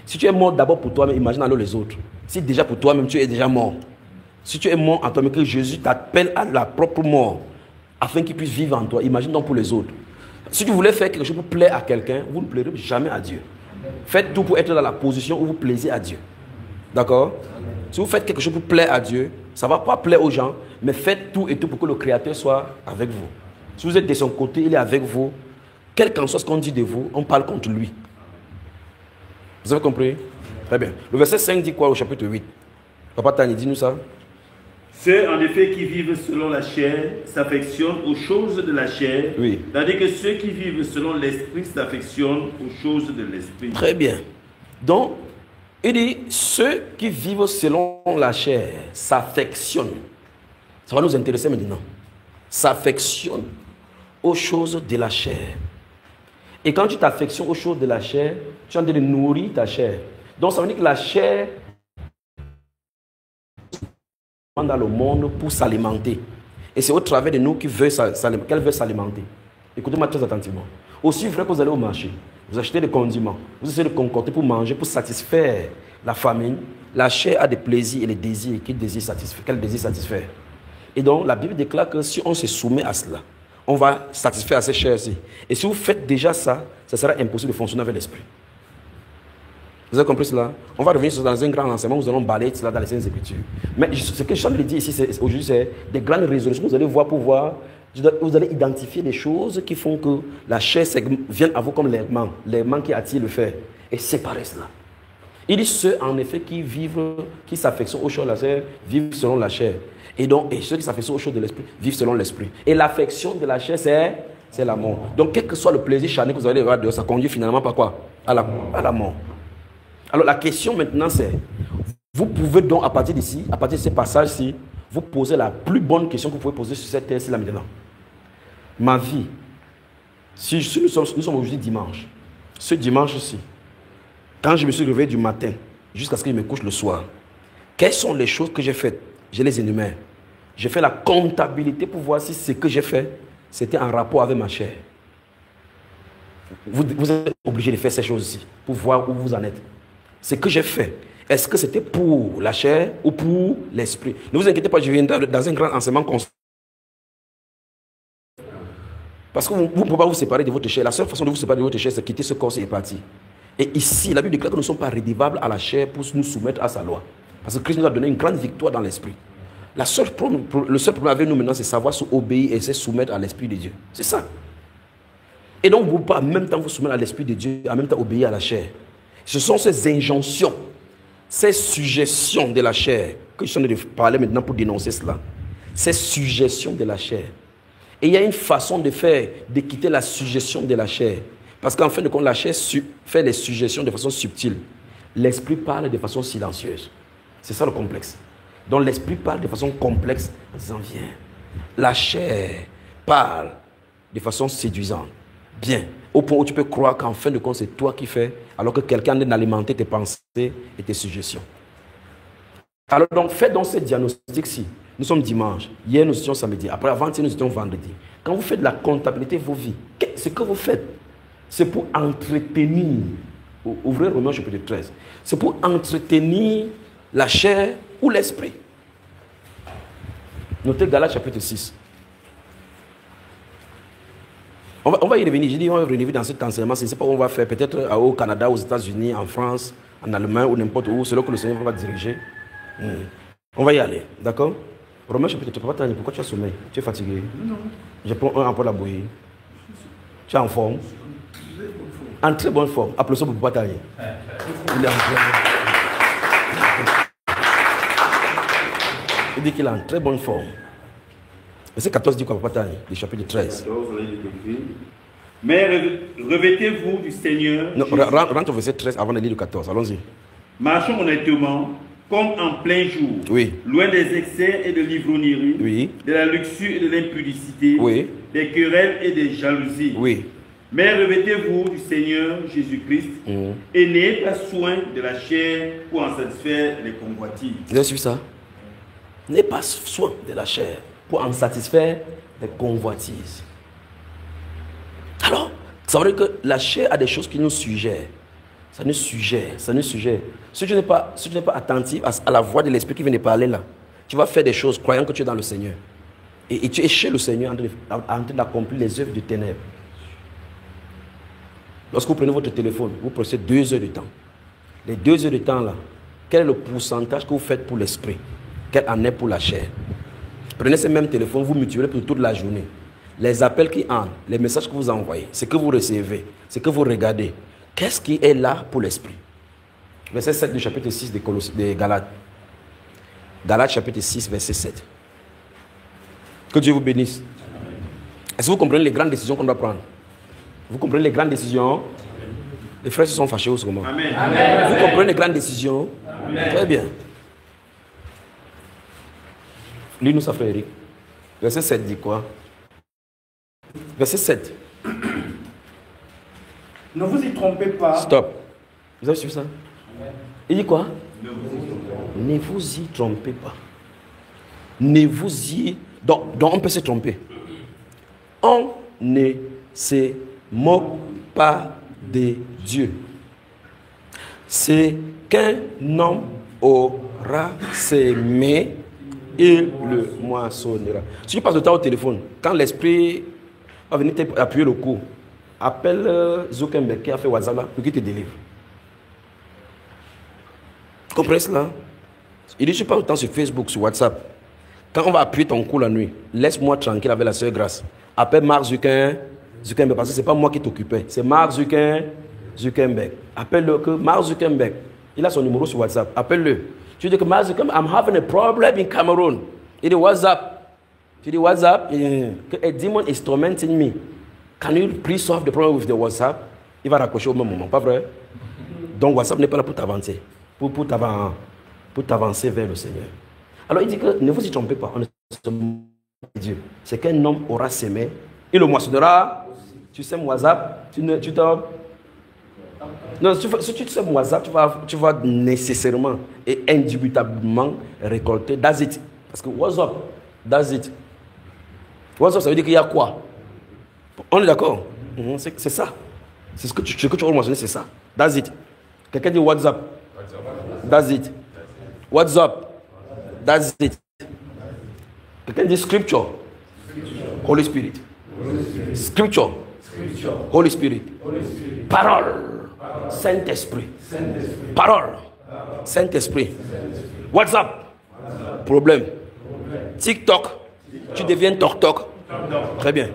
Si tu es mort d'abord pour toi-même, imagine alors les autres. Si déjà pour toi-même, tu es déjà mort. Si tu es mort en toi-même, que Jésus t'appelle à la propre mort, afin qu'il puisse vivre en toi, imagine donc pour les autres. Si tu voulais faire quelque chose pour plaire à quelqu'un, vous ne plairez jamais à Dieu. Faites tout pour être dans la position où vous plaisez à Dieu. D'accord? Si vous faites quelque chose pour plaire à Dieu, ça ne va pas plaire aux gens, mais faites tout et tout pour que le Créateur soit avec vous. Si vous êtes de son côté, il est avec vous. Quel qu'en soit ce qu'on dit de vous, on parle contre lui. Vous avez compris? Très bien. Le verset 5 dit quoi au chapitre 8? Papa Tani, dis-nous ça. Ceux en effet qui vivent selon la chair s'affectionnent aux choses de la chair, oui. Tandis que ceux qui vivent selon l'esprit s'affectionnent aux choses de l'esprit. Très bien. Donc, il dit, ceux qui vivent selon la chair s'affectionnent. Ça va nous intéresser maintenant. S'affectionnent aux choses de la chair. Et quand tu t'affectionnes aux choses de la chair, tu es en train de nourrir ta chair. Donc ça veut dire que la chair dans le monde pour s'alimenter. Et c'est au travers de nous qu'elle veut s'alimenter. Écoutez-moi très attentivement. Aussi vrai que vous allez au marché, vous achetez des condiments, vous essayez de concocter pour manger, pour satisfaire la famine. La chair a des plaisirs et des désirs qu'elle désire satisfaire. Et donc la Bible déclare que si on se soumet à cela, on va satisfaire à ces chairs-ci. Et si vous faites déjà ça, ça sera impossible de fonctionner avec l'esprit. Vous avez compris cela? On va revenir dans un grand enseignement, nous allons balayer cela dans les Saintes Écritures. Mais ce que je suis en train de dire ici aujourd'hui, c'est des grandes résolutions que vous allez voir pour voir. Vous allez identifier des choses qui font que la chair vienne à vous comme l'aimant qui attire le fer. Et séparer cela. Il dit ceux en effet qui vivent, qui s'affectionnent aux choses de la chair, vivent selon la chair. Et ceux qui s'affectionnent aux choses de l'esprit, vivent selon l'esprit. Et l'affection de la chair, c'est la mort. Donc quel que soit le plaisir charnel que vous allez avoir dehors, ça conduit finalement par quoi? À la mort. Alors la question maintenant c'est, vous pouvez donc à partir d'ici, à partir de ce passage-ci, vous poser la plus bonne question que vous pouvez poser sur cette terre-ci là maintenant. Ma vie, si nous sommes aujourd'hui dimanche, ce dimanche-ci, quand je me suis réveillé du matin jusqu'à ce que je me couche le soir, quelles sont les choses que j'ai faites? Je les énumère. J'ai fait la comptabilité pour voir si ce que j'ai fait, c'était en rapport avec ma chair. Vous êtes obligé de faire ces choses-ci pour voir où vous en êtes. Ce que j'ai fait, est-ce que c'était pour la chair ou pour l'esprit? Ne vous inquiétez pas, je viens dans un grand enseignement constant. Parce que vous ne pouvez pas vous séparer de votre chair. La seule façon de vous séparer de votre chair, c'est quitter ce corps et partir. Et ici, la Bible déclare que nous ne sommes pas rédevables à la chair pour nous soumettre à sa loi. Parce que Christ nous a donné une grande victoire dans l'esprit. Le seul problème avec nous maintenant, c'est savoir se obéir et se soumettre à l'esprit de Dieu. C'est ça. Et donc, vous ne pouvez pas en même temps vous soumettre à l'esprit de Dieu, en même temps obéir à la chair. Ce sont ces injonctions, ces suggestions de la chair que je suis en train de parler maintenant pour dénoncer cela. Ces suggestions de la chair. Et il y a une façon de faire, de quitter la suggestion de la chair. Parce qu'en fin de compte, la chair fait les suggestions de façon subtile. L'esprit parle de façon silencieuse. C'est ça le complexe. Donc l'esprit parle de façon complexe en disant viens. La chair parle de façon séduisante. Bien. Au point où tu peux croire qu'en fin de compte, c'est toi qui fais, alors que quelqu'un vient d'alimenter tes pensées et tes suggestions. Alors donc, faites donc ce diagnostic-ci. Nous sommes dimanche. Hier, nous étions samedi. Après, avant-hier, nous étions vendredi. Quand vous faites la comptabilité de vos vies, ce que vous faites, c'est pour entretenir. Ouvrez Romains chapitre 13. C'est pour entretenir la chair ou l'esprit. Notez Galates chapitre 6. On va y revenir. J'ai dit, on va y revenir dans cet enseignement. Je ne sais pas où on va faire. Peut-être au Canada, aux États-Unis, en France, en Allemagne ou n'importe où. C'est là que le Seigneur va diriger. On va y aller. D'accord? Romains chapitre 3. Pourquoi tu as sommeil? Tu es fatigué? Non. Je prends un peu la bouillie. Tu es en forme? En très bonne forme. Applaudissons pour Papa Tani. Il est en très bonne forme. Il dit qu'il est en très bonne forme. Verset 14 dit quoi, Papa Tani? Le chapitre 13. Mais revêtez-vous du Seigneur. Non, rentre au verset 13 avant de lire le 14. Allons-y. Marchons honnêtement, comme en plein jour, oui. Loin des excès et de l'ivrognerie, oui. De la luxure et de l'impudicité, oui. Des querelles et des jalousies. Oui. Mais revêtez-vous du Seigneur Jésus-Christ et n'ayez pas soin de la chair pour en satisfaire les convoitises. Vous avez suivi ça? N'ayez pas soin de la chair pour en satisfaire les convoitises. Alors, ça veut dire que la chair a des choses qui nous suggèrent. Ça nous suggère. Si tu n'es pas attentif à la voix de l'esprit qui vient de parler là, tu vas faire des choses croyant que tu es dans le Seigneur. Et tu es chez le Seigneur en train d'accomplir les œuvres du ténèbre. Lorsque vous prenez votre téléphone, vous prenez 2 heures de temps. Les 2 heures de temps là, quel est le pourcentage que vous faites pour l'esprit? Quel en est pour la chair? Prenez ce même téléphone, vous multipliez pour toute la journée. Les appels qui entrent, les messages que vous envoyez, ce que vous recevez, ce que vous regardez, qu'est-ce qui est là pour l'esprit? Verset 7 du chapitre 6 de Galates. Galates chapitre 6, verset 7. Que Dieu vous bénisse. Est-ce que vous comprenez les grandes décisions qu'on doit prendre? Vous comprenez les grandes décisions? Les frères se sont fâchés au second. Amen. Amen. Vous comprenez les grandes décisions? Amen. Très bien. Lis-nous ça, frère Eric. Verset 7 dit quoi? Verset 7. Ne vous y trompez pas. Stop. Vous avez suivi ça? Il dit quoi? Ne vous y trompez pas. Ne vous y... Donc on peut se tromper. On ne se moque pas de Dieu. C'est qu'un homme aura semé, il le moissonnera. Si tu passes le temps au téléphone, quand l'esprit va venir t'appuyer le cou, appelle Zuckerberg qui a fait WhatsApp là, pour qu'il te délivre. Vous comprenez cela? Il dit, je parle autant sur Facebook, sur WhatsApp. Quand on va appuyer ton cou la nuit, laisse-moi tranquille avec la sœur Grâce. Appelle Mark Zuckerberg, parce que ce n'est pas moi qui t'occupais. C'est Mark Zuckerberg. Appelle-le que Mark Zuckerberg. Il a son numéro sur WhatsApp. Appelle-le. Tu dis que Mark Zuckerberg, I'm having a problem in Cameroon. Il dit WhatsApp. Tu dis WhatsApp. A demon is tormenting me. Can you please solve the problem with the WhatsApp? Il va raccrocher au même moment, pas vrai? Donc WhatsApp n'est pas là pour t'avancer. Pour t'avancer vers le Seigneur. Alors il dit que ne vous y trompez pas, on ne se moque de Dieu. C'est qu'un homme aura semé, il le moissonnera. Tu sèmes WhatsApp, tu t'en... Non, si tu sèmes WhatsApp, tu vas nécessairement et indubitablement récolter. That's it. Parce que WhatsApp, that's it. WhatsApp, ça veut dire qu'il y a quoi? On est d'accord? C'est ça. C'est ce que tu vas mentionner, c'est ça. That's it. Quelqu'un dit WhatsApp. That's it. WhatsApp. That's it. Quelqu'un dit scripture. Holy Spirit. Scripture. Holy Spirit. Parole. Saint-Esprit. Parole. Saint-Esprit. WhatsApp. Problème. TikTok. Tu deviens TokTok. Très bien.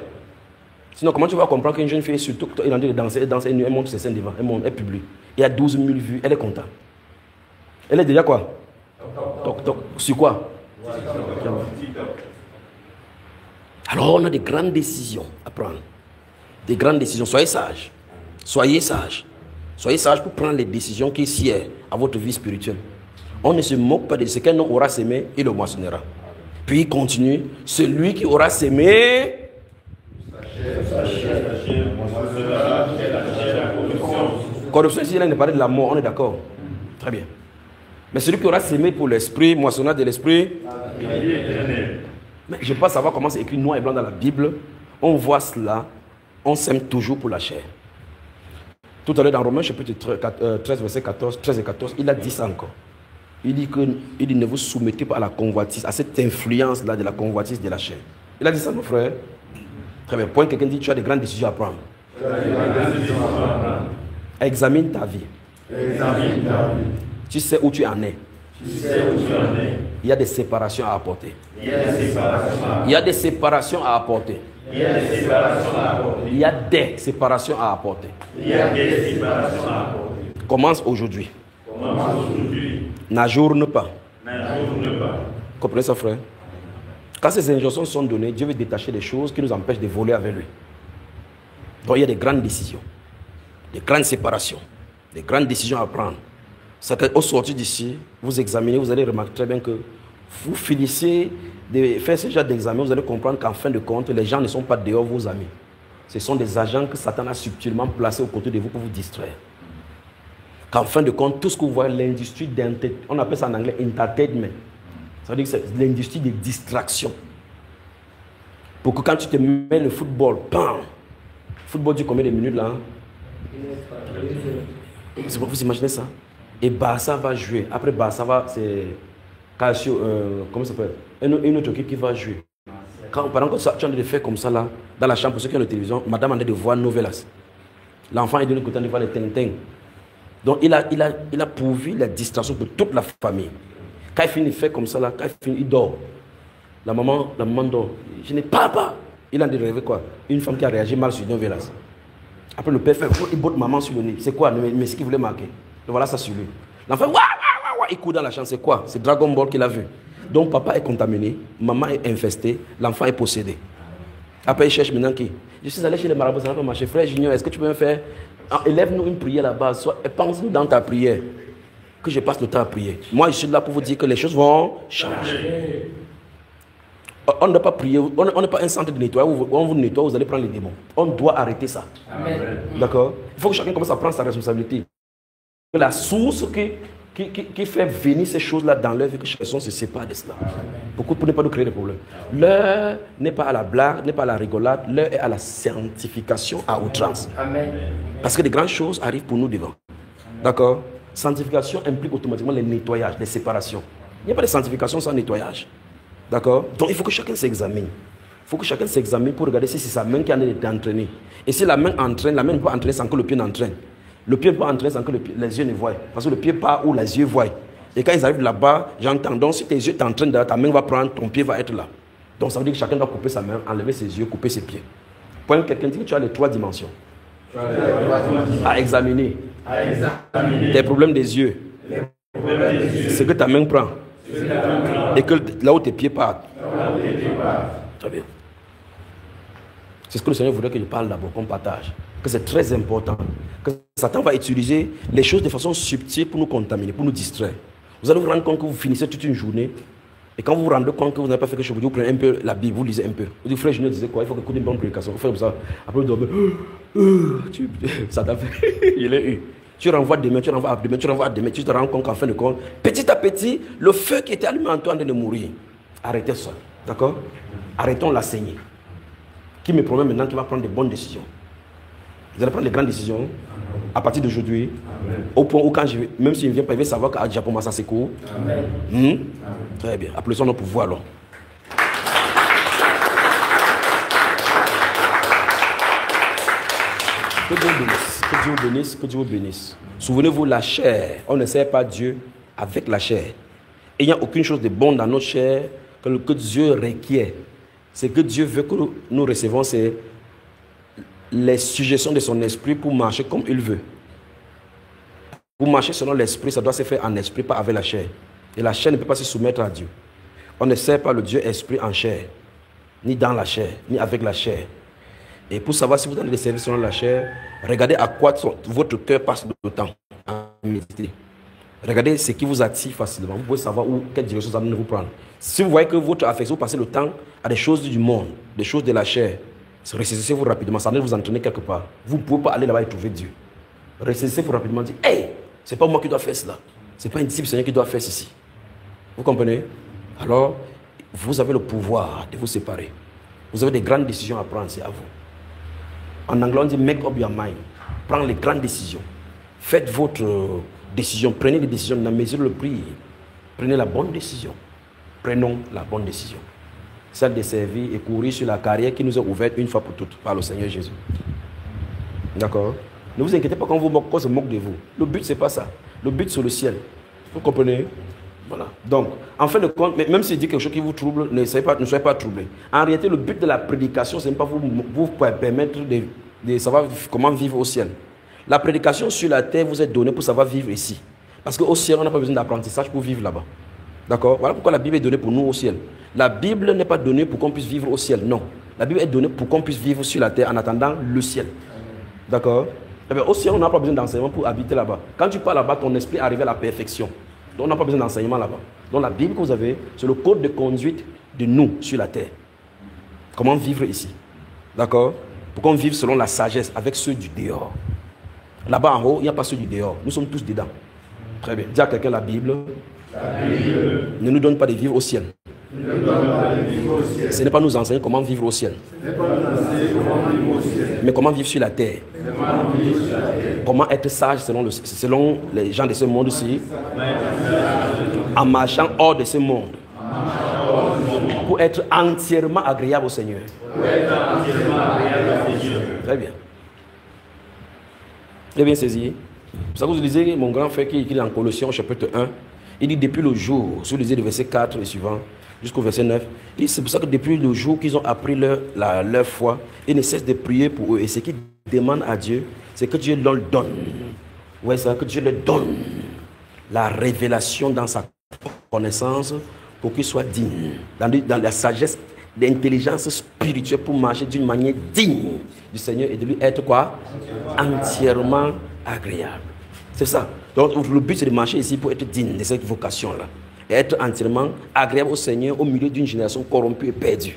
Sinon, comment tu vas comprendre qu'une jeune fille sur TikTok, elle a envie de danser, elle monte ses scènes devant, elle publie. Il y a 12 000 vues, elle est contente. Elle est déjà quoi? TokTok. Sur quoi? Alors, on a des grandes décisions à prendre. Des grandes décisions. Soyez sages. Soyez sages. Soyez sages pour prendre les décisions qui sied à votre vie spirituelle. On ne se moque pas de ce qu'un homme aura semé, il le moissonnera. Puis il continue. Celui qui aura semé... Corruption, ici, là, il ne parle de la mort, on est d'accord. Très bien. Mais celui qui aura semé pour l'esprit, moissonnera de l'esprit. Mais je ne peux pas savoir comment c'est écrit noir et blanc dans la Bible. On voit cela, on sème toujours pour la chair. Tout à l'heure dans Romains chapitre 13, verset 14, 13 et 14, il a dit ça encore. Il dit ne vous soumettez pas à la convoitise, à cette influence-là de la convoitise de la chair. Il a dit ça, mon frère. Très bien. Point, quelqu'un dit tu as des grandes décisions à prendre. Examine ta vie. Tu sais où tu en es. Il y a des séparations à apporter. Il y a des séparations à apporter. Il y a des séparations à apporter. Commence aujourd'hui. N'ajourne pas. Comprenez ça, frère? Quand ces injonctions sont données, Dieu veut détacher des choses qui nous empêchent de voler avec lui. Donc il y a des grandes décisions, des grandes séparations, des grandes décisions à prendre. C'est qu'au sortir d'ici, vous examinez, vous allez remarquer très bien que vous finissez de faire ce genre d'examen, vous allez comprendre qu'en fin de compte, les gens ne sont pas dehors vos amis. Ce sont des agents que Satan a subtilement placés aux côtés de vous pour vous distraire. Qu'en fin de compte, tout ce que vous voyez, l'industrie d'entertainment, on appelle ça en anglais entertainment. Ça veut dire que c'est l'industrie des distractions. Pour que quand tu te mets le football, bam! Le football dure combien de minutes là? Vous imaginez ça? Et Barça va jouer. Après Barça va, c'est Calcio, comment ça s'appelle? Une autre équipe qui va jouer. Pendant que tu es en train de faire comme ça là, dans la chambre, pour ceux qui ont la télévision, madame en train de voir Novelas. L'enfant est de l'autre côté de voir les Tintin. Donc il a pourvu la distraction pour toute la famille. Quand il finit de faire comme ça là, quand il finit, il dort. La maman dort. Je n'ai pas. Il a de rêver quoi? Une femme qui a réagi mal sur Novelas. Après le père fait, il botte maman sur le nez. C'est quoi? Mais ce qu'il voulait marquer. Donc voilà ça sur lui. L'enfant, il court dans la chambre. C'est quoi? C'est Dragon Ball qu'il a vu. Donc papa est contaminé, maman est infestée, l'enfant est possédé. Après il cherche maintenant qui? Je suis allé chez les marabouts, ça n'a pas marché. Frère Junior, est-ce que tu peux me faire? Élève-nous une prière là-bas. Pense-nous dans ta prière. Que je passe le temps à prier. Moi je suis là pour vous dire que les choses vont changer. On ne doit pas prier, on n'est pas un centre de nettoyage où on vous nettoie, vous allez prendre les démons. On doit arrêter ça. D'accord? Il faut que chacun commence à prendre sa responsabilité. La source qui fait venir ces choses-là dans leur vie, que chacun se sépare de cela. Beaucoup pour ne pas nous créer des problèmes. L'heure n'est pas à la blague, n'est pas à la rigolade, l'heure est à la sanctification à outrance. Amen. Parce que des grandes choses arrivent pour nous devant. D'accord? Sanctification implique automatiquement le nettoyage, les séparations. Il n'y a pas de sanctification sans nettoyage. D'accord? Donc il faut que chacun s'examine. Il faut que chacun s'examine pour regarder si c'est sa main qui en est entraînée. Et si la main entraîne, la main ne peut pas entraîner sans que le pied n'entraîne. Le pied ne peut pas entraîner sans que les yeux ne voient. Parce que le pied part où les yeux voient. Et quand ils arrivent là-bas, j'entends. Donc si tes yeux sont en train de... Ta main va prendre, ton pied va être là. Donc ça veut dire que chacun doit couper sa main, enlever ses yeux, couper ses pieds. Point quelqu'un dit que tu as les 3 dimensions. À examiner. Tes problèmes des yeux. Ce que ta main prend. Et que là où tes pieds partent. Très bien. C'est ce que le Seigneur voudrait que je parle d'abord, qu'on partage. Que c'est très important. Que Satan va utiliser les choses de façon subtile pour nous contaminer, pour nous distraire. Vous allez vous rendre compte que vous finissez toute une journée. Et quand vous vous rendez compte que vous n'avez pas fait quelque chose, vous prenez un peu la Bible, vous lisez un peu. Vous dites, frère, je ne disais quoi, il faut que vous écoutez une bonne prédication. Vous faites comme ça. Après, vous dormez. Ça t'a fait. Il est eu. Tu renvoies demain, tu renvoies demain, tu renvoies demain. Tu te rends compte qu'en fin de compte, petit à petit, le feu qui était allumé en toi en train de mourir. Arrêtez ça. D'accord? Arrêtons la saignée. Qui me promet maintenant qu'il va prendre de bonnes décisions. Vous allez prendre de grandes décisions à partir d'aujourd'hui. Au point où, quand je vais, même s'il ne vient pas, il va savoir qu'à Japon, ça c'est court. Très bien. Applaudissons nos pouvoirs alors. Que Dieu vous bénisse. Que Dieu vous bénisse. Que Dieu vous bénisse. Souvenez-vous, la chair, on ne sert pas Dieu avec la chair. Et il n'y a aucune chose de bon dans notre chair que Dieu requiert. Ce que Dieu veut que nous recevons, c'est les suggestions de son esprit pour marcher comme il veut. Pour marcher selon l'esprit, ça doit se faire en esprit, pas avec la chair. Et la chair ne peut pas se soumettre à Dieu. On ne sert pas le Dieu esprit en chair, ni dans la chair, ni avec la chair. Et pour savoir si vous allez le servir selon la chair, regardez à quoi votre cœur passe le temps à méditer. Regardez ce qui vous attire facilement. Vous pouvez savoir quelle direction ça va vous prendre. Si vous voyez que votre affection, vous passez le temps à des choses du monde, des choses de la chair, ressaisissez-vous rapidement. Ça va vous entraîner quelque part. Vous ne pouvez pas aller là-bas et trouver Dieu. Ressaisissez-vous rapidement. Dites, hey, c'est pas moi qui dois faire cela. C'est pas un disciple Seigneur qui doit faire ceci. Vous comprenez? Alors, vous avez le pouvoir de vous séparer. Vous avez des grandes décisions à prendre, c'est à vous. En anglais, on dit make up your mind. Prends les grandes décisions. Faites votre décision. Prenez les décisions dans la mesure de le prix. Prenez la bonne décision. Prenons la bonne décision. Celle de servir et courir sur la carrière qui nous est ouverte une fois pour toutes par le Seigneur Jésus. D'accord? Ne vous inquiétez pas quand on se moque de vous. Le but, ce n'est pas ça. Le but, c'est le ciel. Vous comprenez? Voilà. Donc, en fin de compte, même s'il dit quelque chose qui vous trouble, ne soyez pas troublés. En réalité, le but de la prédication, ce n'est pas vous permettre de savoir comment vivre au ciel. La prédication sur la terre vous est donnée pour savoir vivre ici. Parce qu'au ciel, on n'a pas besoin d'apprentissage pour vivre là-bas. D'accord? Voilà pourquoi la Bible est donnée pour nous au ciel. La Bible n'est pas donnée pour qu'on puisse vivre au ciel, non. La Bible est donnée pour qu'on puisse vivre sur la terre en attendant le ciel. D'accord? Eh bien, au ciel, on n'a pas besoin d'enseignement pour habiter là-bas. Quand tu pars là-bas, ton esprit arrive à la perfection. Donc, on n'a pas besoin d'enseignement là-bas. Donc, la Bible que vous avez, c'est le code de conduite de nous sur la terre. Comment vivre ici? D'accord? Pour qu'on vive selon la sagesse avec ceux du dehors. Là-bas en haut, il n'y a pas ceux du dehors. Nous sommes tous dedans. Très bien. Dis à quelqu'un la Bible ne nous donne pas de vivre au ciel. Ce n'est pas nous enseigner comment vivre au ciel. Mais comment vivre sur la terre. Comment être sage selon les gens de ce monde-ci. En marchant hors de ce monde. Pour être entièrement agréable au Seigneur. Très bien. Très bien saisi. C'est ça que vous lisez, mon grand frère qui écrit en Colossiens chapitre 1. Il dit depuis le jour, si vous lisez le verset 4 et suivant, jusqu'au verset 9, il dit c'est pour ça que depuis le jour qu'ils ont appris leur foi, ils ne cessent de prier pour eux. Et ce qu'ils demandent à Dieu, c'est que Dieu leur donne. Ouais, c'est que Dieu leur donne la révélation dans sa connaissance pour qu'ils soient dignes. Dans la sagesse, l'intelligence spirituelle pour marcher d'une manière digne du Seigneur et de lui être quoi? Entièrement agréable. C'est ça. Donc le but c'est de marcher ici pour être digne de cette vocation-là. Et être entièrement agréable au Seigneur au milieu d'une génération corrompue et perdue.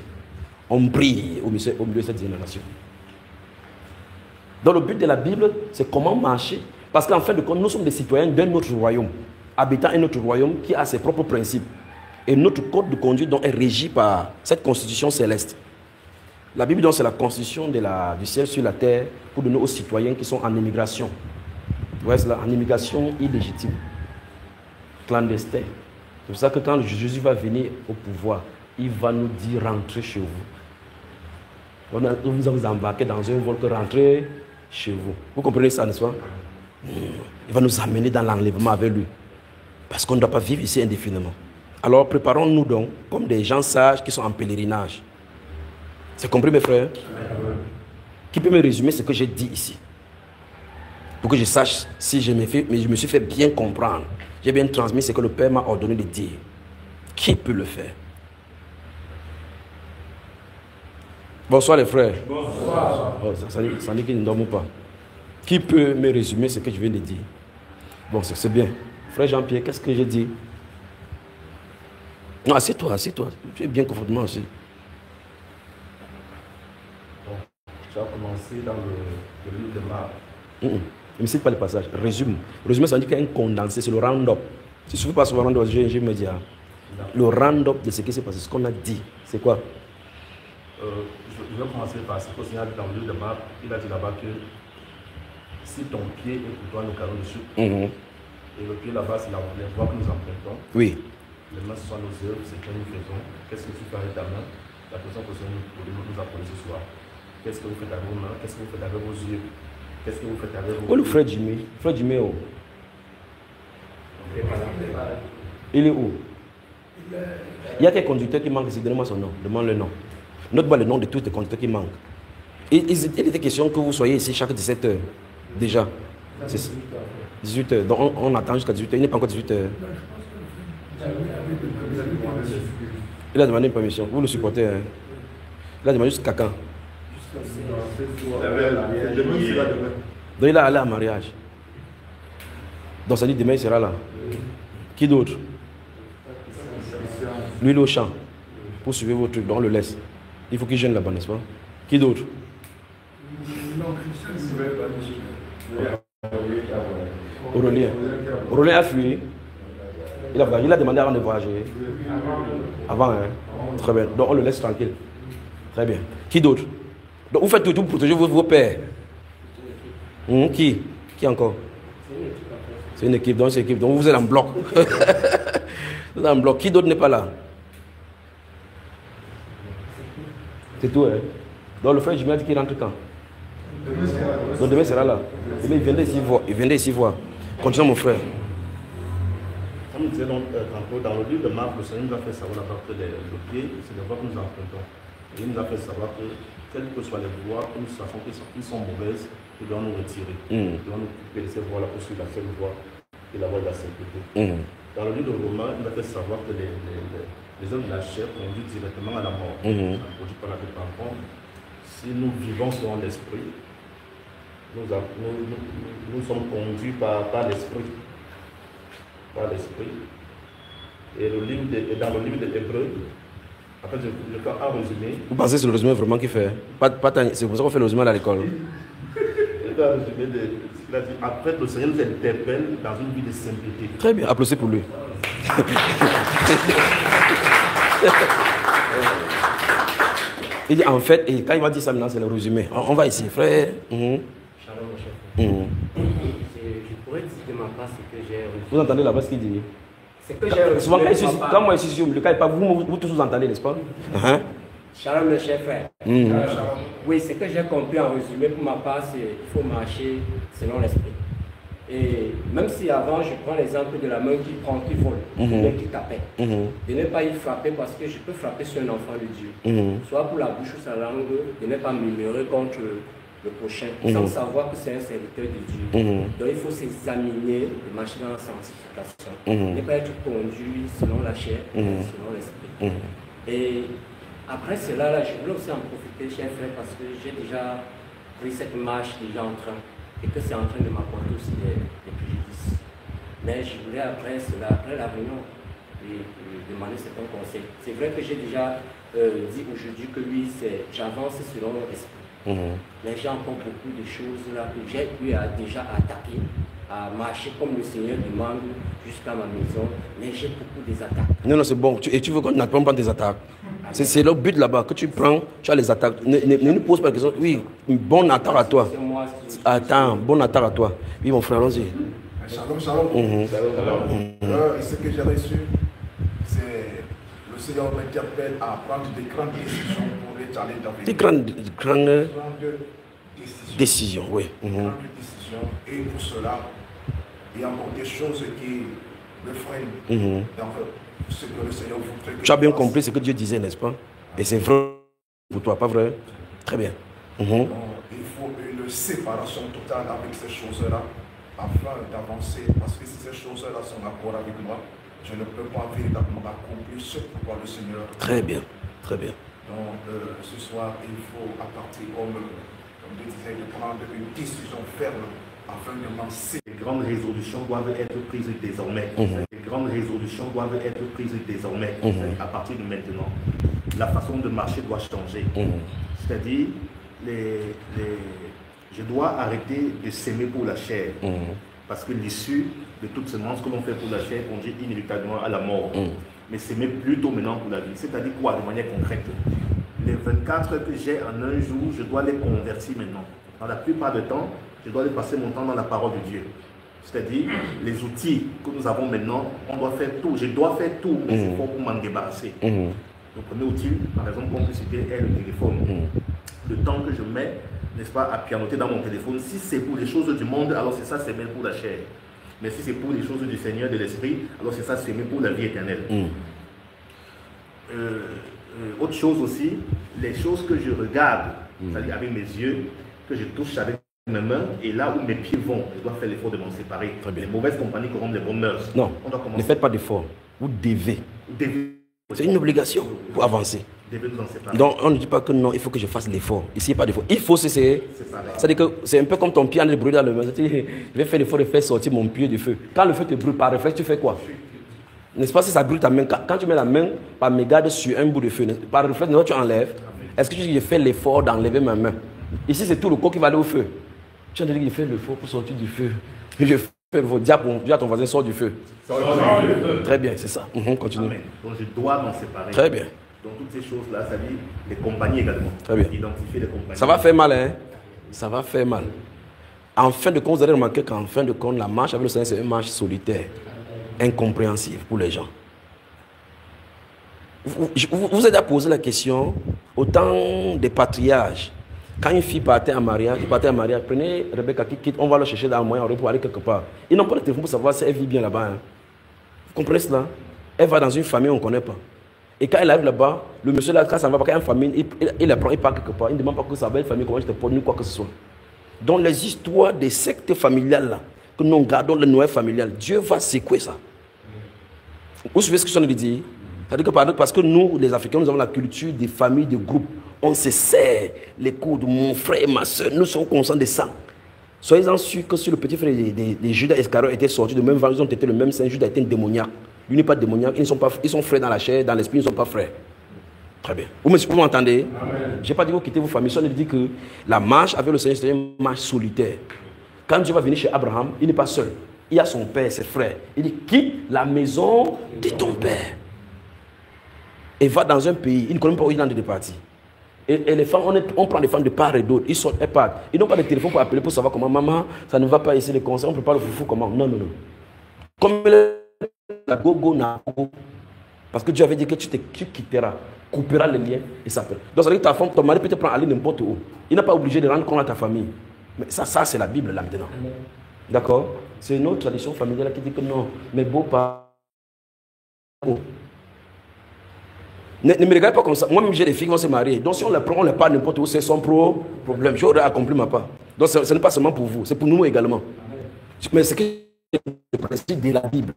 On brille au milieu de cette génération. Donc le but de la Bible, c'est comment marcher. Parce qu'en fait, nous sommes des citoyens d'un autre royaume, habitant un autre royaume qui a ses propres principes. Et notre code de conduite donc, est régi par cette constitution céleste. La Bible, donc, c'est la constitution du ciel sur la terre pour donner aux citoyens qui sont en immigration. Ouais, c'est en immigration illégitime, clandestin. C'est pour ça que quand Jésus va venir au pouvoir, il va nous dire rentrez chez vous. On vous a vous embarquer dans un vol que rentrez chez vous. Vous comprenez ça, n'est-ce pas? Il va nous amener dans l'enlèvement avec lui. Parce qu'on ne doit pas vivre ici indéfiniment. Alors préparons-nous donc comme des gens sages qui sont en pèlerinage. C'est compris mes frères? Qui peut me résumer ce que j'ai dit ici? Pour que je sache si je me suis fait bien comprendre. J'ai bien transmis ce que le Père m'a ordonné de dire. Qui peut le faire? Bonsoir les frères. Bonsoir. Oh, ça dit qu'ils ne dorment pas. Qui peut me résumer ce que je viens de dire? Bon, c'est bien. Frère Jean-Pierre, qu'est-ce que j'ai dit? Non, assieds-toi. Tu es bien confortablement aussi. Bon, tu as commencé dans le livre de Marc. Ne me cite pas le passage. Résume. Résumer, ça veut dire qu'il y a un condensé, c'est le round-up. Si je ne fais pas ce round-up, je me dis, le round-up de ce qui s'est passé, ce qu'on a dit, c'est quoi? Je vais commencer par ce que le Seigneur a dit dans le livre de Marc. Il a dit là-bas que si ton pied est pour toi le carreau dessus, et le pied là-bas, c'est les voies que nous empruntons. Oui. Les mains, ce sont nos œuvres, c'est ce que nous faisons. Qu'est-ce que tu fais avec ta main? La question que le Seigneur nous a posée ce soir. Qu'est-ce que vous faites avec vos mains? Qu'est-ce que vous faites avec vos yeux? Qu'est-ce que vous faites avec vos... Où le frère Jimmy? Frère Jimmy, où? Il est où? Il y a quel conducteur qui manque ici? Donnez-moi son nom. Demande le nom. Note-moi le nom de tous les conducteurs qui manquent. Il était question que vous soyez ici chaque 17h. Déjà. 18h. Donc on attend jusqu'à 18h. Il n'est pas encore 18h. Il a demandé une permission. Vous le supportez. Hein? Il a demandé juste caca. Donc il a allé à mariage. Donc ça dit demain il sera là. Qui d'autre? Lui il est au champ. Pour suivre vos trucs, donc on le laisse. Il faut qu'il gêne là-bas, n'est-ce pas? Qui d'autre? Aurélien. Aurélien a fui. Il a demandé avant de voyager. Avant, hein? Très bien. Donc on le laisse tranquille. Très bien. Qui d'autre? Donc vous faites tout pour protéger vos pères. Qui encore? C'est une équipe, donc c'est une équipe. Donc vous êtes en bloc. Vous êtes en bloc. Qui d'autre n'est pas là? C'est tout, hein? Donc le frère Jimmy a dit qu'il rentre quand? Donc demain il sera là. Il viendrait ici voir. Il viendrait ici voir. Continue mon frère. Comme je disais donc, dans le livre de Marc, le Seigneur nous a fait savoir que le pied, c'est les voies que nous empruntons. Et il nous a fait savoir que, quelles que soient les voies que nous sachons qui sont mauvaises, nous devons nous retirer. Nous devons nous couper de ces voies-là pour suivre la seule voie et la voie de la sainteté. Dans le livre de Romains, il nous a fait savoir que les hommes de la chair conduisent directement à la mort. Ça ne produit pas la vie. Par contre, si nous vivons selon l'esprit, nous sommes conduits par l'esprit. Par l'esprit. Et dans le livre de Hébreux, après je fais un résumé. Vous pensez que c'est le résumé vraiment qu'il fait? C'est pour ça qu'on fait le résumé à l'école. Je fais un résumé de ce qu'il a dit. Après, le Seigneur nous interpelle dans une vie de simplicité. Très bien, applaudissez pour lui. Il dit en fait, et quand il va dire ça maintenant, c'est le résumé. On va ici, frère. Shalom, mon chef. Je pourrais dire de ma part ce que j'ai reçu. Vous entendez là-bas ce qu'il dit? C'est que j'ai reçu. Souvent, quand moi je suis sur le cas, vous tous vous entendez, n'est-ce pas? Shalom, le chef frère. Oui, ce que j'ai compris en résumé pour ma part, c'est qu'il faut marcher selon l'esprit. Et même si avant, je prends l'exemple de la main qui vole, qui tapait, de ne pas y frapper parce que je peux frapper sur un enfant de Dieu, soit pour la bouche ou sa langue, de ne pas murmurer contre le prochain, sans savoir que c'est un serviteur de Dieu. Donc il faut s'examiner et marcher dans la sanctification, ne pas être conduit selon la chair, selon l'esprit. Et après cela, là, je voulais aussi en profiter, cher frère, parce que j'ai déjà pris cette marche déjà en train. Et que c'est en train de m'apporter aussi des préjudices. Mais je voulais après cela, après la réunion, lui demander certains conseils. C'est vrai que j'ai déjà dit aujourd'hui que oui, j'avance selon l'esprit. Mais j'ai encore beaucoup de choses là que j'ai eu à déjà attaquer, à marcher comme le Seigneur demande jusqu'à ma maison. Mais j'ai beaucoup des attaques. Non, c'est bon. Et tu veux qu'on n'apprend pas des attaques? C'est le but là-bas, que tu prends, tu as les attaques. Ne nous pose pas la question. Oui, une bonne attaque à toi. Attends, bonne attaque à toi. Oui, mon frère, allons-y. Shalom, shalom. Ce que j'ai reçu, c'est le Seigneur m'interpelle à prendre des grandes décisions pour étaler dans les Des grandes décisions, oui. Grandes décisions. Et pour cela, il y a encore des choses le freine. Donc, ce que le Seigneur voudrait que tu as bien compris ce que Dieu disait, n'est-ce pas? Et c'est vrai pour toi, pas vrai? Très bien. Donc, il faut une séparation totale avec ces choses-là afin d'avancer. Parce que si ces choses-là sont d'accord avec moi, je ne peux pas véritablement accomplir ce pourquoi le Seigneur. Très bien, très bien. Donc, ce soir, il faut, à partir, comme Dieu disait, de prendre une décision ferme afin de lancer. Les grandes résolutions doivent être prises désormais. Les grandes résolutions doivent être prises désormais. À partir de maintenant, la façon de marcher doit changer. C'est-à-dire, je dois arrêter de s'aimer pour la chair. Parce que l'issue de toute semence que l'on fait pour la chair conduit inévitablement à la mort. Mais s'aimer plutôt maintenant pour la vie. C'est-à-dire quoi, de manière concrète? Les 24 que j'ai en un jour, je dois les convertir maintenant. Dans la plupart du temps, je dois passer mon temps dans la parole de Dieu. C'est-à-dire, les outils que nous avons maintenant, on doit faire tout. Je dois faire tout pour m'en débarrasser. Le premier outil, par exemple, qu'on peut citer, est le téléphone. Le temps que je mets, n'est-ce pas, à pianoter dans mon téléphone, si c'est pour les choses du monde, alors c'est ça, c'est même pour la chair. Mais si c'est pour les choses du Seigneur, de l'Esprit, alors c'est ça, c'est même pour la vie éternelle. Autre chose aussi, les choses que je regarde, c'est-à-dire avec mes yeux, que je touche avec mes mains, et là où mes pieds vont, je dois faire l'effort de m'en séparer. Les mauvaises compagnies corrompent les bonnes mœurs. Non, on doit commencer. Ne faites pas d'effort. Vous devez. C'est une obligation pour avancer. Donc on ne dit pas que non, il faut que je fasse l'effort. Ici, il n'y a pas d'effort. Il faut cesser. C'est-à-dire que c'est un peu comme ton pied en brûlé dans le feu. Je vais faire l'effort de faire sortir mon pied du feu. Quand le feu te brûle par réflexe, tu fais quoi? N'est-ce pas si ça brûle ta main? Quand tu mets la main par mégarde sur un bout de feu, par réflexe, tu enlèves. Est-ce que tu dis que je fais l'effort d'enlever ma main? Ici, c'est tout le corps qui va aller au feu. Tu as dit que je fais l'effort pour sortir du feu. Je fais l'effort. Dis à ton voisin, sort du feu. Très bien, c'est ça. Continue. Amen. Donc je dois m'en séparer. Très bien. Donc toutes ces choses-là, ça dit les compagnies également. Très bien. Identifier les compagnies. Ça va faire mal, hein? Ça va faire mal. En fin de compte, vous allez remarquer qu'en fin de compte, la marche avec le Seigneur, c'est une marche solitaire, incompréhensible pour les gens. Vous êtes à poser la question, au temps des patriarches, quand une fille partait en mariage, prenez Rebecca qui quitte, on va la chercher dans le moyen pour aller quelque part. Ils n'ont pas de téléphone pour savoir si elle vit bien là-bas. Hein. Vous comprenez cela? Elle va dans une famille, on ne connaît pas. Et quand elle arrive là-bas, le monsieur là, quand ça ne va pas, quand il y a une famille, il la prend, il part quelque part. Il ne demande pas que ça va, une famille, comment je te porte, ni quoi que ce soit. Dans les histoires des sectes familiales, là, que nous gardons le Noël familial, Dieu va secouer ça. Vous suivez ce que je viens de dire? C'est-à-dire que parce que nous, les Africains, nous avons la culture des familles, des groupes. On se serre les coudes, mon frère et ma soeur, nous sommes conscients de ça. Soyez-en sûrs que si le petit frère des Judas Iscariote était sorti de même vent, ils ont été le même sein, Judas était un démoniaque. Lui n'est pas démoniaque, ils sont frères dans la chair, dans l'esprit, ils ne sont pas frères. Très bien. Vous m'entendez? Je n'ai pas dit que vous quittez vos familles, je dit que la marche avec le Seigneur, c'est une marche solitaire. Quand Dieu va venir chez Abraham, il n'est pas seul. Il y a son père, ses frères. Il dit, quitte la maison de ton père. Et va dans un pays, il ne connaît pas où il est parti. Et les femmes, on prend les femmes de part et d'autre, ils sortent, elles partent. Ils n'ont pas de téléphone pour appeler pour savoir comment, maman, ça ne va pas ici, les conseils, on ne peut pas le foufou, comment. Non. Comme la gogo n'a pas. Parce que Dieu avait dit que tu quitteras, couperas les liens et ça peut. Donc ça veut dire que ta femme, ton mari peut te prendre aller n'importe où. Il n'est pas obligé de rendre compte à ta famille. Mais ça c'est la Bible là maintenant. D'accord? C'est une autre tradition familiale qui dit que non, mes beaux-parents. Ne me regarde pas comme ça. Moi-même, j'ai des filles qui vont se marier. Donc, si on les prend, on les parle n'importe où, c'est son problème. J'aurais accompli ma part. Donc, ce n'est pas seulement pour vous, c'est pour nous également. Mais c'est que le principe de la Bible.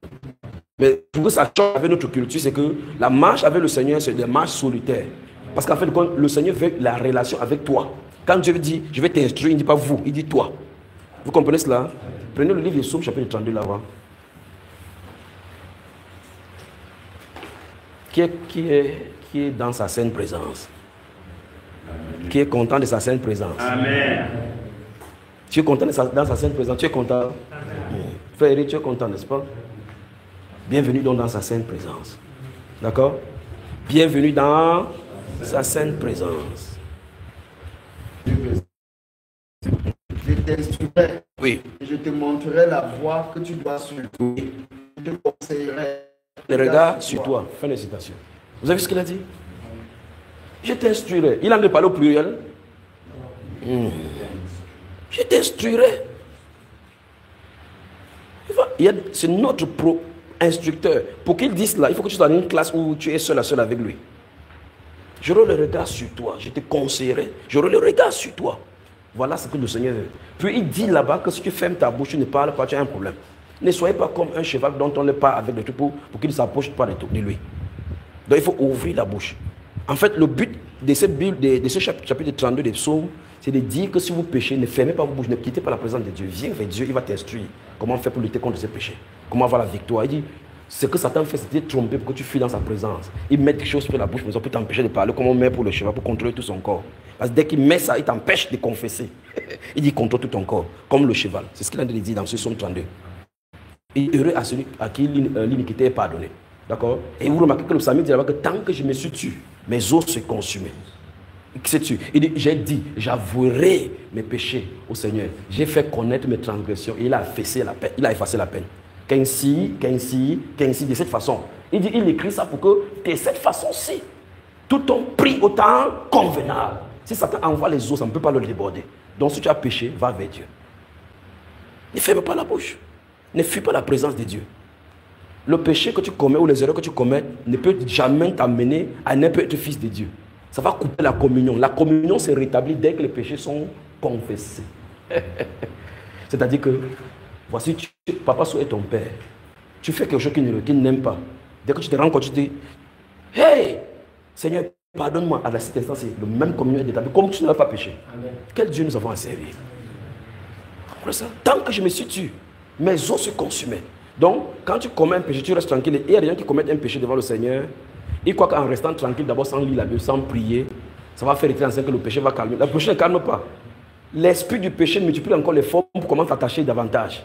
Mais pour que ça change avec notre culture, c'est que la marche avec le Seigneur, c'est des marches solitaires. Parce qu'en fait, le Seigneur veut la relation avec toi. Quand Dieu dit, je vais t'instruire, il ne dit pas vous, il dit toi. Vous comprenez cela? Prenez le livre de Psaume, chapitre 32 là-bas. Qui est dans sa sainte présence. Qui est content de sa sainte présence. Amen. Tu es content dans sa sainte présence. Tu es content. Amen. Frère Eric, tu es content, n'est-ce pas? Bienvenue donc dans sa sainte présence. D'accord? Bienvenue dans sa sainte présence. Je t'instruirai. Oui. Je te montrerai la voie que tu dois suivre. Oui. Je te conseillerai. Les regards sur toi. Fin de citation. Vous avez vu ce qu'il a dit? Je t'instruirai. Il a de parler au pluriel. Je t'instruirai. C'est notre instructeur. Pour qu'il dise cela, il faut que tu sois dans une classe où tu es seul à seul avec lui. J'aurai le regard sur toi, je te conseillerai. J'aurai le regard sur toi. Voilà ce que le Seigneur veut. Puis il dit là-bas que si tu fermes ta bouche, tu ne parles pas, tu as un problème. Ne soyez pas comme un cheval dont on ne parle avec le troupeau pour qu'il ne s'approche pas de lui. Donc il faut ouvrir la bouche. En fait, le but de ce chapitre 32 des psaumes, c'est de dire que si vous péchez, ne fermez pas vos bouches, ne quittez pas la présence de Dieu. Viens vers Dieu, il va t'instruire. Comment faire pour lutter contre ces péchés? Comment avoir la victoire? Il dit, ce que Satan fait, c'est de te tromper pour que tu fuis dans sa présence. Il met quelque chose sur la bouche, mais ça peut t'empêcher de parler, comme on met pour le cheval, pour contrôler tout son corps. Parce que dès qu'il met ça, il t'empêche de confesser. Il dit, contrôle tout ton corps, comme le cheval. C'est ce qu'il a dit dans ce psaume 32. Et heureux à celui à qui l'iniquité est pardonnée. D'accord? Et vous remarquez que le psalmiste dit là-bas que tant que je me suis tué, mes os se consumaient. Il dit, j'ai dit, j'avouerai mes péchés au Seigneur. J'ai fait connaître mes transgressions et il a effacé la peine. Qu'ainsi, de cette façon. Il dit, il écrit ça pour que de cette façon-ci, tout ton prix au temps convenable. Si Satan envoie les os, ça ne peut pas le déborder. Donc si tu as péché, va vers Dieu. Ne ferme pas la bouche. Ne fuis pas la présence de Dieu. Le péché que tu commets ou les erreurs que tu commets ne peut jamais t'amener à n'importe quel fils de Dieu. Ça va couper la communion. La communion se rétablit dès que les péchés sont confessés. C'est-à-dire que, voici, papa est ton père. Tu fais quelque chose qu'il n'aime pas. Dès que tu te rends compte, tu te dis, hey, Seigneur, pardonne-moi. À cet instant, c'est le même communion est établi. Comme tu n'as pas péché. Amen. Quel Dieu nous avons à servir? Tant que je me suis tué, mes os se consumaient. Donc, quand tu commets un péché, tu restes tranquille. Et il y a des gens qui commettent un péché devant le Seigneur. Ils croient qu'en restant tranquille, d'abord sans lire la Bible, sans prier, ça va faire étrange que le péché va calmer. Le péché ne calme pas. L'esprit du péché multiplie encore les formes pour comment t'attacher davantage.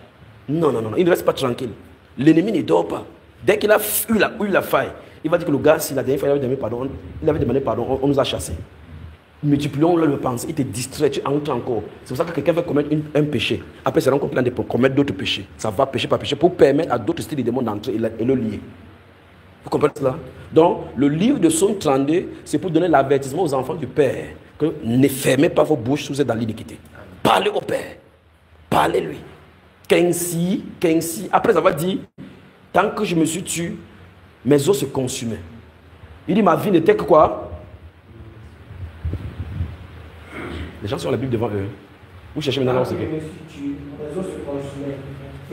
Non, il ne reste pas tranquille. L'ennemi ne dort pas. Dès qu'il a eu la faille, il va dire que le gars, si la dernière fois il avait demandé pardon, on nous a chassés. Multiplions le pensée, il te distrait, tu entres encore. C'est pour ça que quelqu'un veut commettre un péché. Après, c'est encore plein de commettre d'autres péchés. Ça va péché par péché pour permettre à d'autres styles de démons d'entrer et le lier. Vous comprenez cela? Donc, le livre de Psaume 32, c'est pour donner l'avertissement aux enfants du Père que ne fermez pas vos bouches si vous êtes dans l'iniquité. Parlez au Père. Parlez-lui. Qu'ainsi, après avoir dit, tant que je me suis tué, mes os se consumaient. Il dit, ma vie n'était que quoi? Les gens sont à la Bible devant eux. Vous cherchez maintenant ce que. Je me suis tué, mes os se consumaient.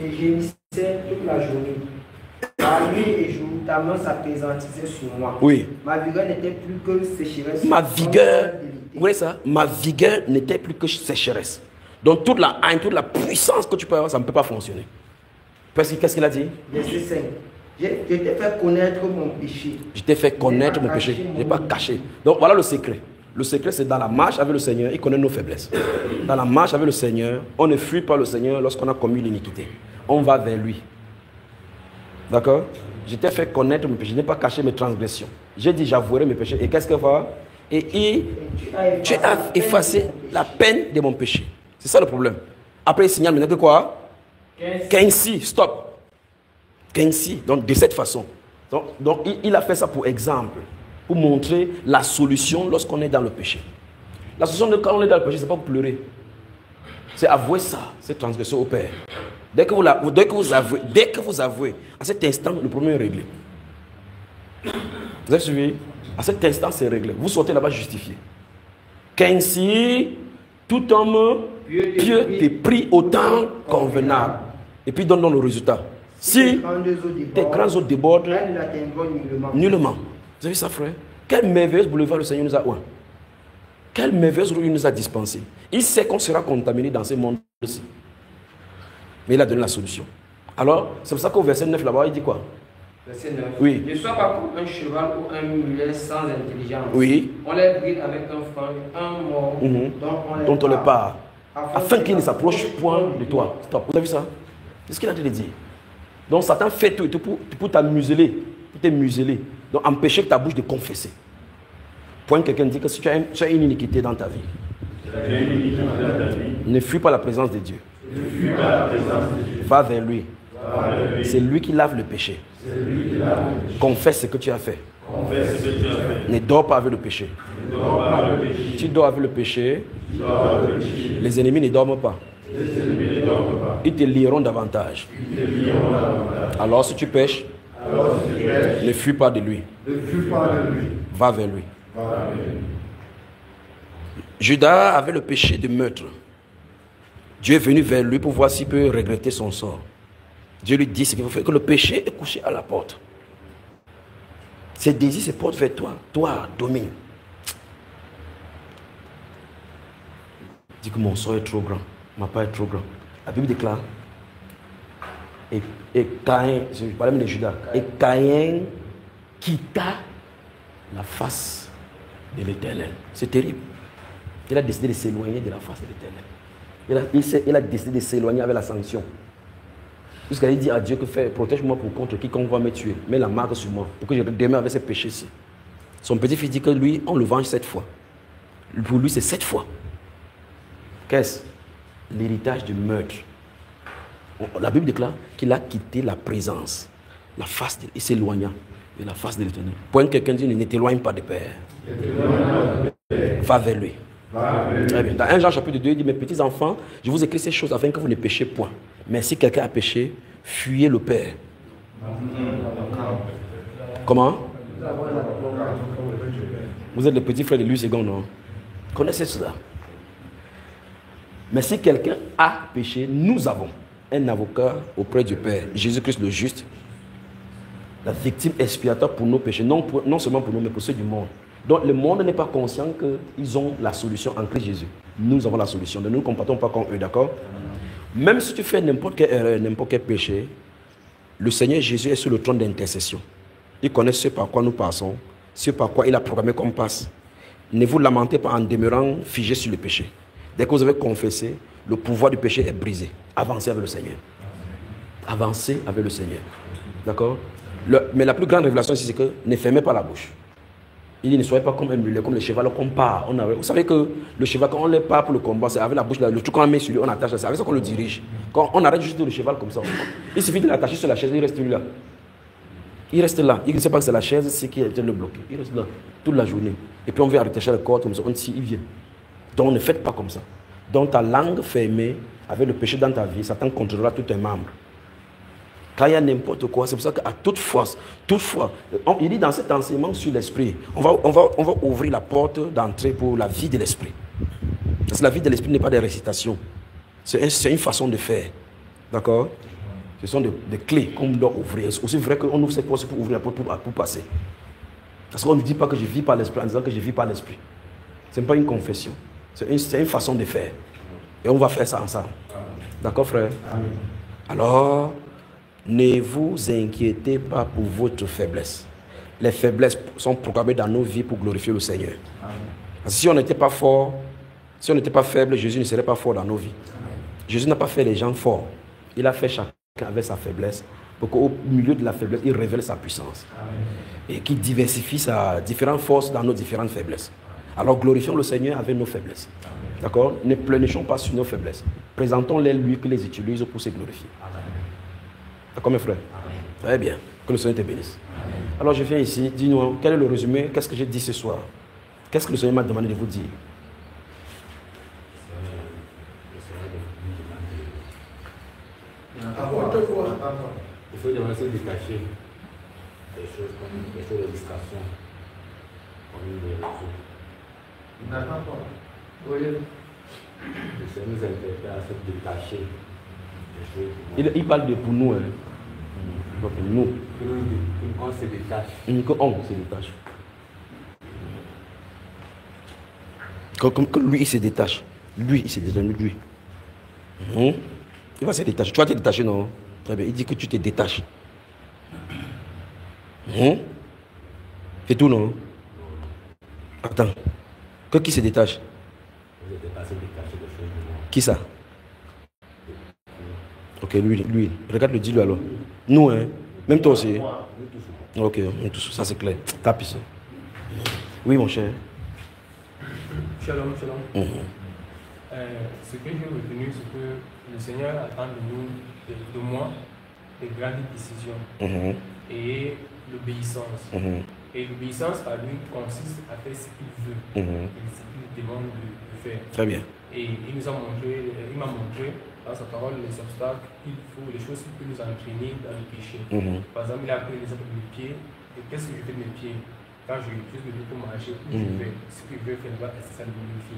Et gémissais toute la journée. La nuit et jour, ta main s'apaisantisait sur moi. Oui. Ma vigueur n'était plus que sécheresse. Ma vigueur, vous voyez ça? Ma vigueur n'était plus que sécheresse. Donc toute la haine, toute la puissance que tu peux avoir, ça ne peut pas fonctionner. Parce que qu'est-ce qu'il a dit? Verset 5. Je t'ai fait connaître mon péché. Je t'ai fait connaître mon péché. Je n'ai pas caché. Donc voilà le secret. Le secret, c'est dans la marche avec le Seigneur, il connaît nos faiblesses. Dans la marche avec le Seigneur, on ne fuit pas le Seigneur lorsqu'on a commis l'iniquité. On va vers lui. D'accord? Je t'ai fait connaître mes péchés, je n'ai pas caché mes transgressions. J'ai dit, j'avouerai mes péchés. Et qu'est-ce qu'il va? Et tu as effacé la peine de mon péché. C'est ça le problème. Après, il signale maintenant que quoi? Qu'ainsi, stop. Qu'ainsi, donc de cette façon. Donc il a fait ça pour exemple, pour montrer la solution lorsqu'on est dans le péché. La solution quand on est dans le péché, ce n'est pas pour pleurer. C'est avouer ça, cette transgression au Père. Dès que vous avouez, à cet instant, le problème est réglé. Vous avez suivi? À cet instant, c'est réglé. Vous sortez là-bas justifié. Qu'ainsi, tout homme pieux te prie au temps convenable. Et puis donne le résultat. Si tes grands eaux débordent, nullement. Vous avez vu ça, frère? Quelle merveilleuse boulevard le Seigneur nous a oint. Quelle merveilleuse roue il nous a dispensé. Il sait qu'on sera contaminé dans ce monde-ci. Mais il a donné la solution. Alors, c'est pour ça qu'au verset 9 là-bas, il dit quoi? Verset 9. Oui. Ne sois pas comme un cheval ou un mulet sans intelligence. Oui. On les bride avec un frein, un mot dont on les part. Afin qu'il ne s'approche point de toi. Stop. Vous avez vu ça? C'est ce qu'il a dit de dire. Donc Satan fait tout pour t'amuseler, pour te museler. Donc empêcher ta bouche de confesser. Point quelqu'un dit que si tu as une iniquité dans ta vie, ne fuis pas la présence de Dieu. Va vers lui. C'est lui qui lave le péché. Confesse ce que tu as fait. Ne dors pas avec le péché. Tu dors avec le péché. Les ennemis ne dorment pas. Ils te lieront davantage. Alors si tu pêches, ne fuis pas de lui. Va vers lui. Judas avait le péché de meurtre. Dieu est venu vers lui pour voir s'il peut regretter son sort. Dieu lui dit ce qu'il faut faire, que le péché est couché à la porte. Ses désirs se portent vers toi. Toi, domine. Dis que mon sort est trop grand. Ma part est trop grand. La Bible déclare. Et Caïn, je parlais même de Judas. Et Caïn quitta la face de l'Éternel. C'est terrible. Il a décidé de s'éloigner de la face de l'Éternel. Il a décidé de s'éloigner avec la sanction. Jusqu'à dire à Dieu que protège-moi contre quiconque va me tuer. Mets la marque sur moi pour que je demeure avec ces péchés-ci. Son petit-fils dit que lui, on le venge 7 fois. Pour lui, c'est 7 fois. Qu'est-ce? L'héritage du meurtre. La Bible déclare qu'il a quitté la présence, la face, il s'éloigna de la face de l'Éternel. Point quelqu'un dit, ne t'éloigne pas de Père. Va vers lui. Très bien. Dans 1 Jean chapitre 2, il dit, mes petits enfants, je vous écris ces choses afin que vous ne péchiez point. Mais si quelqu'un a péché, fuyez le Père. Comment? Vous êtes le petit frère de Louis II, non? Connaissez cela. Mais si quelqu'un a péché, nous avons un avocat auprès du Père, Jésus-Christ le juste, la victime expiatoire pour nos péchés, non seulement pour nous, mais pour ceux du monde. Donc le monde n'est pas conscient qu'ils ont la solution en Christ Jésus. Nous avons la solution. Ne nous comportons pas comme eux, d'accord? Même si tu fais n'importe quelle erreur, n'importe quel péché, le Seigneur Jésus est sur le trône d'intercession. Il connaît ce par quoi nous passons, ce par quoi il a programmé qu'on passe. Ne vous lamentez pas en demeurant figé sur le péché. Dès que vous avez confessé, le pouvoir du péché est brisé. Avancez avec le Seigneur. Avancez avec le Seigneur. D'accord? Mais la plus grande révélation ici, c'est que ne fermez pas la bouche. Il dit, ne soyez pas comme un mulet, comme le cheval qu'on part. Vous savez que le cheval, quand on le part pour le combat, c'est avec la bouche, le truc qu'on met sur lui, on attache, c'est avec ça qu'on le dirige. Quand on arrête juste le cheval comme ça, il suffit de l'attacher sur la chaise, il reste là. Il reste là. Il ne sait pas que c'est la chaise, c'est qui est le bloqué. Il reste là toute la journée. Et puis on vient attacher le corps comme ça, on dit, il vient. Donc ne faites pas comme ça. Donc ta langue fermée, avec le péché dans ta vie, Satan contrôlera tous tes membres. Quand il y a n'importe quoi, c'est pour ça qu'à toute fois, il dit dans cet enseignement sur l'esprit, on va ouvrir la porte d'entrée pour la vie de l'esprit. Parce que la vie de l'esprit n'est pas des récitations. C'est une façon de faire. D'accord? Ce sont des clés qu'on doit ouvrir. C'est aussi vrai qu'on ouvre cette porte pour ouvrir la porte pour passer. Parce qu'on ne dit pas que je vis par l'esprit en disant que je vis par l'esprit. Ce n'est pas une confession. C'est une façon de faire. Et on va faire ça ensemble. D'accord, frère? Amen. Alors, ne vous inquiétez pas pour votre faiblesse. Les faiblesses sont programmées dans nos vies pour glorifier le Seigneur. Amen. Parce que si on n'était pas fort, si on n'était pas faible, Jésus ne serait pas fort dans nos vies. Amen. Jésus n'a pas fait les gens forts. Il a fait chacun avec sa faiblesse. Pour qu'au milieu de la faiblesse, il révèle sa puissance. Amen. Et qu'il diversifie sa différentes forces dans nos différentes faiblesses. Alors glorifions le Seigneur avec nos faiblesses. D'accord? Ne pleurnichons pas sur nos faiblesses. Présentons-les lui qui les utilise pour se glorifier. D'accord, mes frères? Amen. Très bien. Que le Seigneur te bénisse. Amen. Alors je viens ici. Dis-nous, quel est le résumé? Qu'est-ce que j'ai dit ce soir? Qu'est-ce que le Seigneur m'a demandé de vous dire? Il faut demander de se détacher des choses comme les distractions, comme les réseaux. Oui. Le Seigneur nous invite à se détacher des choses. Il parle de pour nous. Hein. Donc nous. On se détache. On se détache. Que lui, il se détache. Lui, il se détache. Lui. Il va se détacher. Tu vas te détacher, non? Très bien. Il dit que tu te détaches. C'est tout, non? Attends. Que qui se détache? Qui ça? Ok, lui. Regarde le dis-lui alors. Nous, hein? Même toi aussi. Ok, tous. Ça c'est clair. Tape ici. Oui, mon cher. Shalom. Ce que j'ai retenu, c'est que le Seigneur attend de nous, de moi, de grandes décisions et l'obéissance. Et l'obéissance à lui consiste à faire ce qu'il veut, et ce qu'il demande de faire. Très bien. Et il m'a montré dans sa parole les obstacles les choses qui peuvent nous entraîner dans le péché. Par exemple, il a pris l'exemple de mes pieds. Et qu'est-ce que je fais de mes pieds? Quand je utilise le dos pour marcher, je fais ce que je veux faire là-bas, est-ce que ça me glorifie?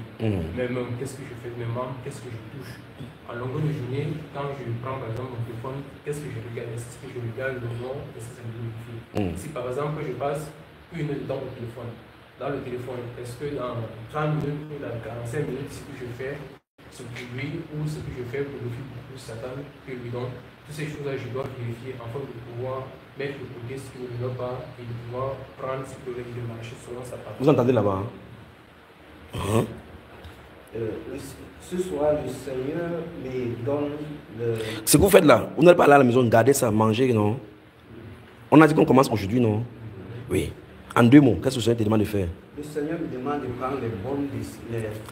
Mais même, qu'est-ce que je fais de mes membres? Qu'est-ce que je touche? En longueur de journée, quand je prends par exemple mon téléphone, qu'est-ce que je regarde? Est-ce que je regarde le nom? Est-ce que ça me glorifie? Si par exemple je passe une heure dans le téléphone, est-ce que dans 30 minutes ou dans 45 minutes, ce que je fais, ce que lui ou ce que je fais glorifie beaucoup Satan que lui? Donc, toutes ces choses-là, je dois vérifier afin de pouvoir mettre de côté ce qui ne veut pas et de pouvoir prendre ce qui devrait de marcher selon sa parole. Vous entendez là-bas? Ce soir, le Seigneur me donne le... Ce que vous faites là, vous n'allez pas aller à la maison garder ça, manger, non? On a dit qu'on commence aujourd'hui, non? Oui. En 2 mots, qu'est-ce que le Seigneur te demande de faire? Le Seigneur me demande de prendre les bonnes décisions.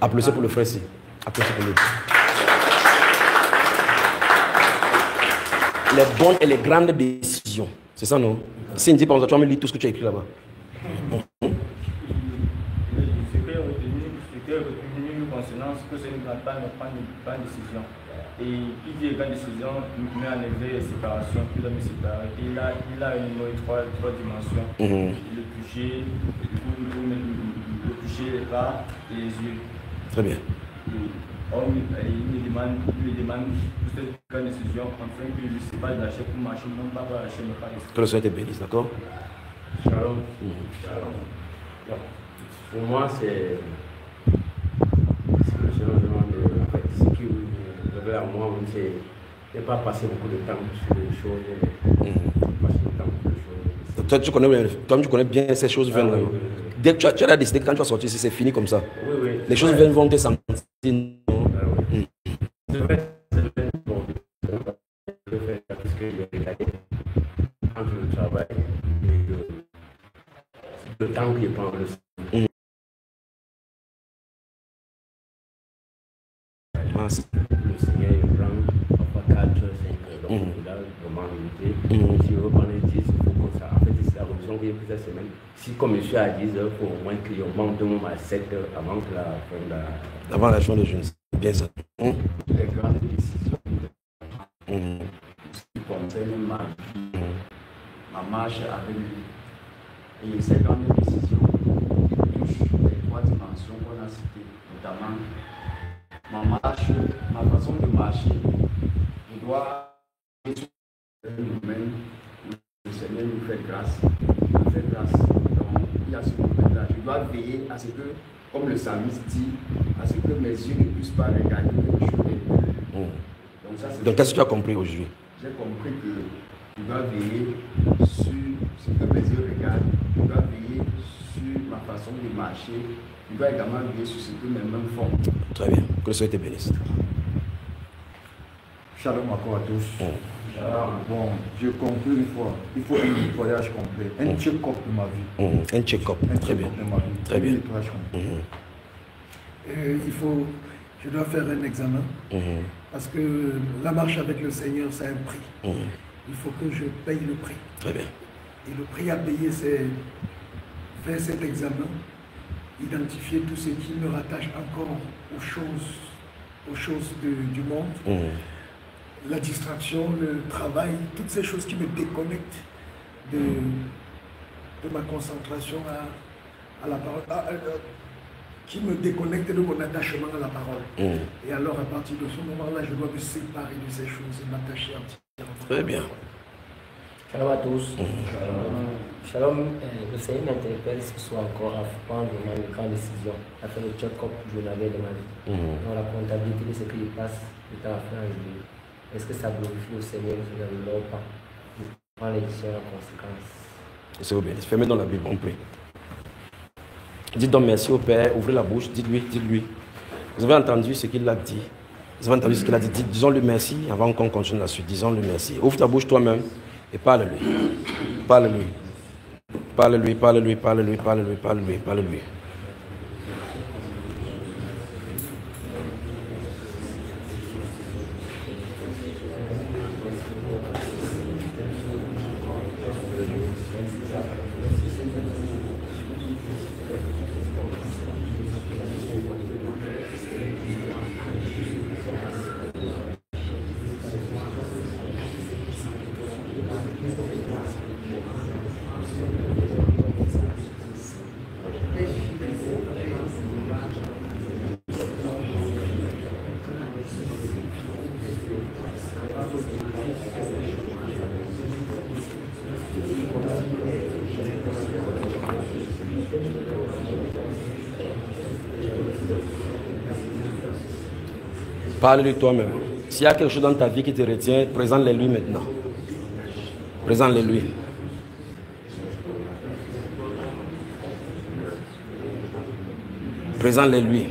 Applaudissez pour le frère ici. Applaudissez pour lui. Les bonnes et les grandes décisions. C'est ça, non? Si il dit, par exemple, tu vas me lire tout ce que tu as écrit là-bas. Ce qui est retenu concernant ce que c'est une grande part de prendre décision. Et qui dit grande décision met en éveil les séparations, puis il doit me séparer. Il a trois dimensions. Le toucher, les bras et les yeux. Très bien. Il me demande pour cette grande décision, enfin que je ne sais pas de la chair pour marcher, non pas pour la chair, mais pas les... Que le Seigneur te bénisse, d'accord? Shalom. Pour moi, c'est le Seigneur demande, en fait, ce qui révèle à moi, c'est de ne pas passer beaucoup de temps sur les choses. Passer du temps sur les choses. Toi, tu connais bien ces choses vaines. Dès que tu as décidé que quand tu vas sortir ici, c'est fini comme ça. Oui. Les choses vaines vont te sentir. Je fais bon, je fais parce que je regarde quand je travaille, le temps que je prends le Seigneur il prend parfois 4, 5 heures, donc là, vraiment limité. Si on veut prendre 10, il faut qu'on ça. En fait, c'est la religion qui est plus cette semaine. Si comme je suis à 10 heures, il faut au moins qu'on manque de moment à 7 heures avant que la fin de la... Avant la fin de jeûne, bien ça. Les grandes décisions qui concernent ma vie, ma marche avec lui. Et ces grandes décisions touchent les 3 dimensions qu'on a citées, notamment ma marche, ma façon de marcher. Je dois nous-mêmes, le Seigneur nous fait grâce. Nous fait grâce. Donc, il y a ce moment-là. Je dois veiller à ce que, comme le psalmiste dit, à ce que mes yeux ne puissent pas regarder les choses. Donc, qu'est-ce que tu as compris aujourd'hui? J'ai compris que je dois veiller sur ce que mes yeux regardent. Je dois veiller sur ma façon de marcher. Je dois également veiller sur ce que mes mains font. Très bien. Que le Seigneur te bénisse. Shalom encore à tous. Bon, j'ai compris une fois, il faut un nettoyage complet, un check-up de ma vie. Un check-up, très bien. De ma vie. Très bien. Un nettoyage complet. Je dois faire un examen, parce que la marche avec le Seigneur, c'est un prix. Il faut que je paye le prix. Très bien. Et le prix à payer, c'est faire cet examen, identifier tout ce qui me rattache encore aux choses du monde. La distraction, le travail, toutes ces choses qui me déconnectent de ma concentration à la parole, qui me déconnectent de mon attachement à la parole. Et alors, à partir de ce moment-là, je dois me séparer de ces choses et m'attacher entièrement. Très bien. Shalom à tous. Shalom, le Seigneur m'interpelle ce soir encore à prendre une grande décision, à faire le check-up journalier de ma vie. Dans la comptabilité de ce qui passe du temps à faire en vie. Est-ce que ça glorifie le Seigneur? Je ne le pas. Je prends les décisions en conséquence. C'est au béni. Fermez dans la Bible, on prie. Dites donc merci au Père, ouvrez la bouche, dites-lui. Vous avez entendu ce qu'il a dit. Vous avez entendu ce qu'il a dit. Disons-le merci avant qu'on continue la suite. Disons-le merci. Ouvre ta bouche toi-même et parle-lui. Parle-lui. Parle-lui, parle-lui, parle-lui, parle-lui, parle-lui, parle-lui. Parle-lui toi-même. S'il y a quelque chose dans ta vie qui te retient, présente-le-lui maintenant. Présente-le-lui. Présente-le-lui.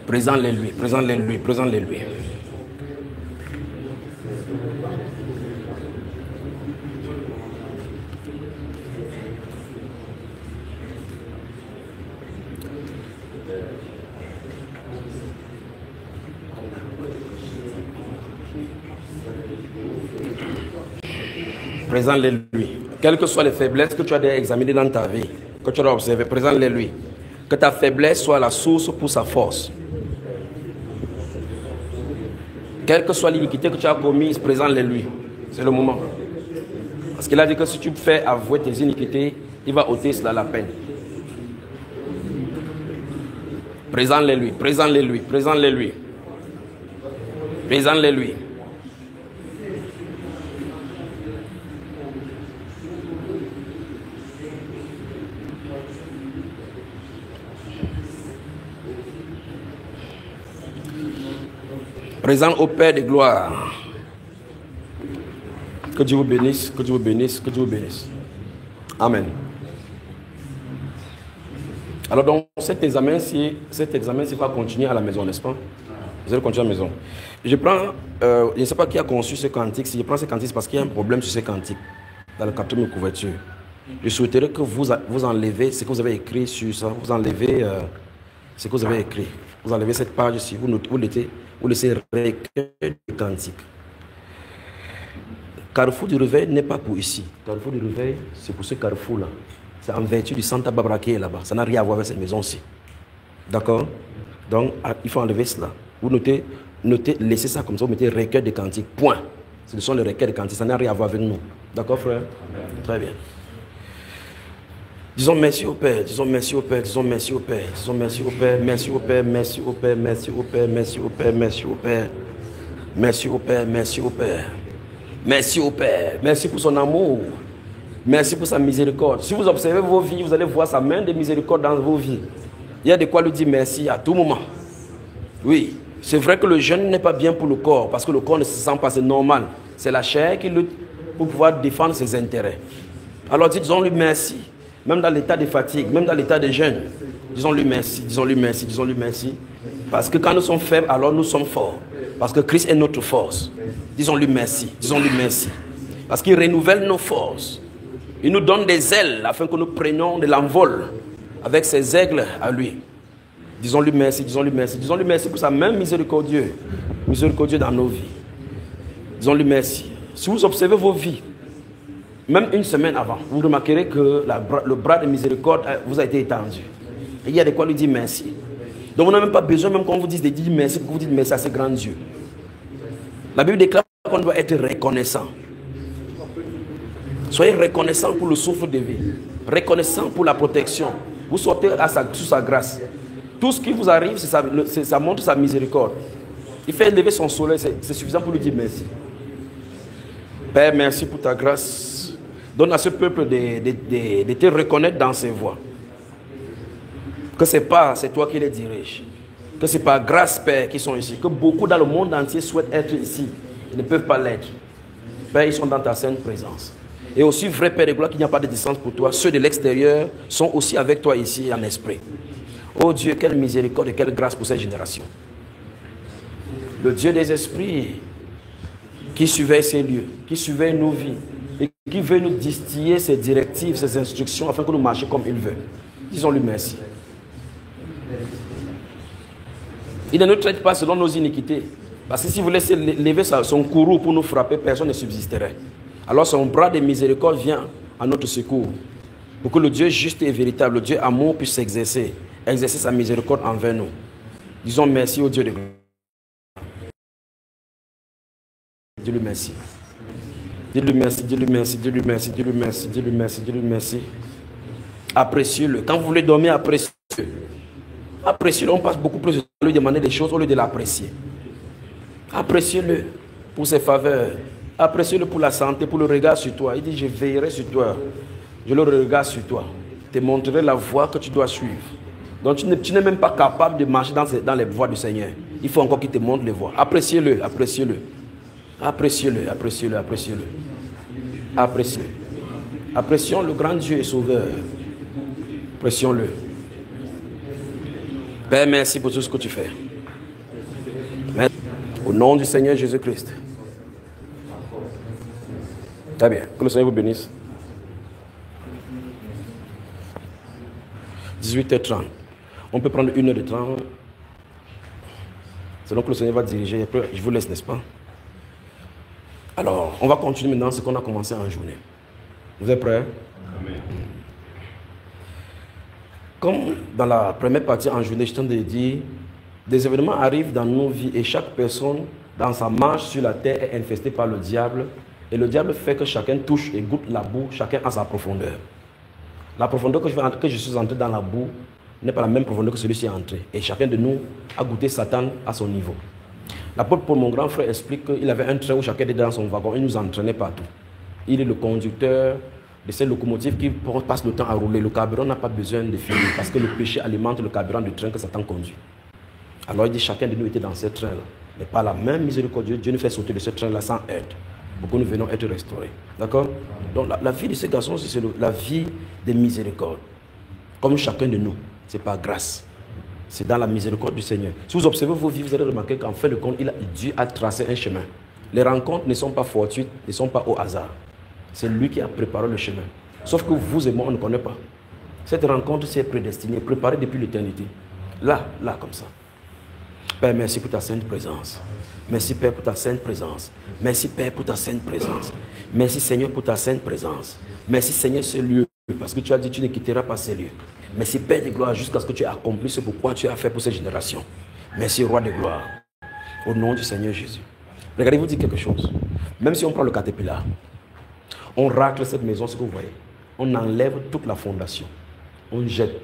Présente-le-lui, présente-le-lui, présente-le-lui. Présente-le-lui. Quelles que soient les faiblesses que tu as déjà examinées dans ta vie, que tu as observées, présente-le-lui. Que ta faiblesse soit la source pour sa force. Quelle que soit l'iniquité que tu as commise, présente-le-lui. C'est le moment. Parce qu'il a dit que si tu fais avouer tes iniquités, il va ôter cela la peine. Présente-le-lui, présente-le-lui, présente-le-lui. Présente-le-lui. Présent au Père de gloire. Que Dieu vous bénisse, que Dieu vous bénisse, que Dieu vous bénisse. Amen. Alors donc, cet examen-ci va continuer à la maison, n'est-ce pas? Vous allez continuer à la maison. Je prends, je ne sais pas qui a conçu ce cantique. Si je prends ce cantique, c'est parce qu'il y a un problème sur ce cantique, dans le quatrième couverture. Je souhaiterais que vous enlevez ce que vous avez écrit sur ça. Vous enlevez ce que vous avez écrit. Vous enlevez cette page-ci. Vous laissez recueil du cantique. Carrefour du réveil n'est pas pour ici. Carrefour du réveil, c'est pour ce carrefour-là. C'est en vertu du Santa Barbara qui est là-bas. Ça n'a rien à voir avec cette maison-ci. D'accord? Donc, il faut enlever cela. Vous notez, laissez ça comme ça, vous mettez recueil de cantique. Point. Ce sont les recueils de cantique. Ça n'a rien à voir avec nous. D'accord, frère? Très bien. Disons merci au Père, disons merci au Père, disons merci au Père, disons merci au Père, merci au Père, merci au Père, merci au Père, merci au Père, merci au Père, merci au Père, merci au Père, merci au Père, merci pour son amour, merci pour sa miséricorde. Si vous observez vos vies, vous allez voir sa main de miséricorde dans vos vies. Il y a de quoi lui dire merci à tout moment. Oui, c'est vrai que le jeûne n'est pas bien pour le corps, parce que le corps ne se sent pas, c'est normal. C'est la chair qui lutte pour pouvoir défendre ses intérêts. Alors disons-lui merci. Même dans l'état de fatigue, même dans l'état de jeûne, disons-lui merci, disons-lui merci, disons-lui merci. Parce que quand nous sommes faibles, alors nous sommes forts. Parce que Christ est notre force. Disons-lui merci, disons-lui merci. Parce qu'il renouvelle nos forces. Il nous donne des ailes afin que nous prenions de l'envol avec ses aigles à lui. Disons-lui merci, disons-lui merci. Disons-lui merci pour sa main miséricordieuse dans nos vies. Disons-lui merci. Si vous observez vos vies, même une semaine avant, vous remarquerez que le bras de miséricorde vous a été étendu. Et il y a de quoi lui dire merci. Donc on n'a même pas besoin, même quand on vous dit de dire merci, que vous dites merci à ce grand Dieu. La Bible déclare qu'on doit être reconnaissant. Soyez reconnaissant pour le souffle de vie. Reconnaissant pour la protection. Vous sortez sous sa grâce. Tout ce qui vous arrive, ça montre sa miséricorde. Il fait lever son soleil, c'est suffisant pour lui dire merci. Père, merci pour ta grâce. Donne à ce peuple de te reconnaître dans ses voies. Que c'est toi qui les diriges. Que c'est par grâce, Père, qu'ils sont ici. Que beaucoup dans le monde entier souhaitent être ici. Ils ne peuvent pas l'être. Père, ils sont dans ta sainte présence. Et aussi, vrai Père de gloire, qu'il n'y a pas de distance pour toi. Ceux de l'extérieur sont aussi avec toi ici en esprit. Oh Dieu, quelle miséricorde et quelle grâce pour cette génération. Le Dieu des esprits qui surveille ces lieux, qui surveille nos vies. Et qui veut nous distiller ses directives, ses instructions, afin que nous marchions comme il veut. Disons-lui merci. Il ne nous traite pas selon nos iniquités. Parce que si vous laissez lever son courroux pour nous frapper, personne ne subsisterait. Alors son bras de miséricorde vient à notre secours. Pour que le Dieu juste et véritable, le Dieu amour puisse exercer sa miséricorde envers nous. Disons merci au Dieu de gloire. Dis-lui merci. Dis-lui merci, dis-lui merci, dis-lui merci, dis-lui merci, dis-lui merci, dis-lui merci. Appréciez-le. Quand vous voulez dormir, appréciez-le. Appréciez-le. On passe beaucoup plus de temps à lui demander des choses au lieu de l'apprécier. Appréciez-le pour ses faveurs. Apprécie-le pour la santé, pour le regard sur toi. Il dit, je veillerai sur toi. Je le regarde sur toi. Je te montrerai la voie que tu dois suivre. Donc tu n'es même pas capable de marcher dans les voies du Seigneur. Il faut encore qu'il te montre les voies. Appréciez-le, appréciez-le. Appréciez-le, appréciez-le, appréciez-le. Appréciez-le. Apprécions le grand Dieu et Sauveur. Apprécions-le. Père, merci pour tout ce que tu fais. Merci. Au nom du Seigneur Jésus-Christ. Très bien. Que le Seigneur vous bénisse. 18h30. On peut prendre 1h30. C'est donc que le Seigneur va diriger. Après, je vous laisse, n'est-ce pas? Alors, on va continuer maintenant ce qu'on a commencé en journée. Vous êtes prêts? Amen. Comme dans la première partie en journée, je t'en ai dit, des événements arrivent dans nos vies et chaque personne, dans sa marche sur la terre, est infestée par le diable. Et le diable fait que chacun touche et goûte la boue, chacun a sa profondeur. La profondeur que je suis entré dans la boue n'est pas la même profondeur que celui-ci est entré. Et chacun de nous a goûté Satan à son niveau. L'apôtre Paul, mon grand frère, explique qu'il avait un train où chacun était dans son wagon. Il nous entraînait partout. Il est le conducteur de ces locomotives qui passent le temps à rouler. Le carburant n'a pas besoin de finir parce que le péché alimente le carburant du train que Satan conduit. Alors il dit chacun de nous était dans ce train-là. Mais par la même miséricorde, Dieu nous fait sauter de ce train-là sans aide. Pour que nous venons être restaurés. D'accord? Donc la vie de ces garçons, c'est la vie de miséricorde. Comme chacun de nous. Ce n'est pas grâce. C'est dans la miséricorde du Seigneur. Si vous observez vos vies, vous allez remarquer qu'en fin de compte, Dieu a tracé un chemin. Les rencontres ne sont pas fortuites, ne sont pas au hasard. C'est lui qui a préparé le chemin. Sauf que vous et moi, on ne connaît pas. Cette rencontre s'est prédestinée, préparée depuis l'éternité. Là, comme ça. Père, merci pour ta sainte présence. Merci Père pour ta sainte présence. Merci Père pour ta sainte présence. Merci Seigneur pour ta sainte présence. Merci Seigneur ce lieu. Parce que tu as dit que tu ne quitteras pas ces lieux. Merci Père de gloire jusqu'à ce que tu aies accompli ce pourquoi tu as fait pour cette génération. Merci Roi de gloire. Au nom du Seigneur Jésus. Regardez, vous dire quelque chose. Même si on prend le caterpillar, on racle cette maison, ce que vous voyez. On enlève toute la fondation. On jette.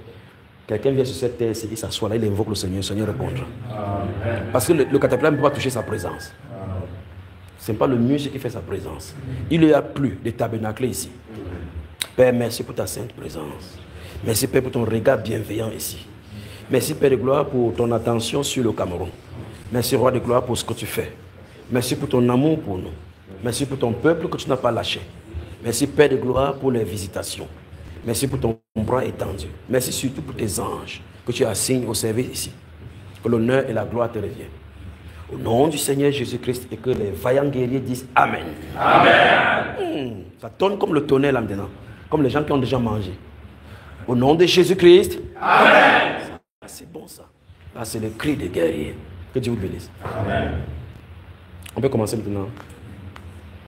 Quelqu'un vient sur cette terre, il s'assoit là, il invoque le Seigneur répondra. Amen. Parce que le caterpillar ne peut pas toucher sa présence. Ce n'est pas le muscle qui fait sa présence. Il n'y a plus de tabernacle ici. Père, merci pour ta sainte présence. Merci Père pour ton regard bienveillant ici. Merci Père de gloire pour ton attention sur le Cameroun. Merci Roi de gloire pour ce que tu fais. Merci pour ton amour pour nous. Merci pour ton peuple que tu n'as pas lâché. Merci Père de gloire pour les visitations. Merci pour ton bras étendu. Merci surtout pour tes anges que tu assignes au service ici. Que l'honneur et la gloire te reviennent. Au nom du Seigneur Jésus-Christ et que les vaillants guerriers disent Amen. Amen. Ça tonne comme le tonnerre là maintenant. Comme les gens qui ont déjà mangé. Au nom de Jésus-Christ. Amen. C'est bon ça. Là c'est le cri des guerriers. Que Dieu vous bénisse. Amen. On peut commencer maintenant.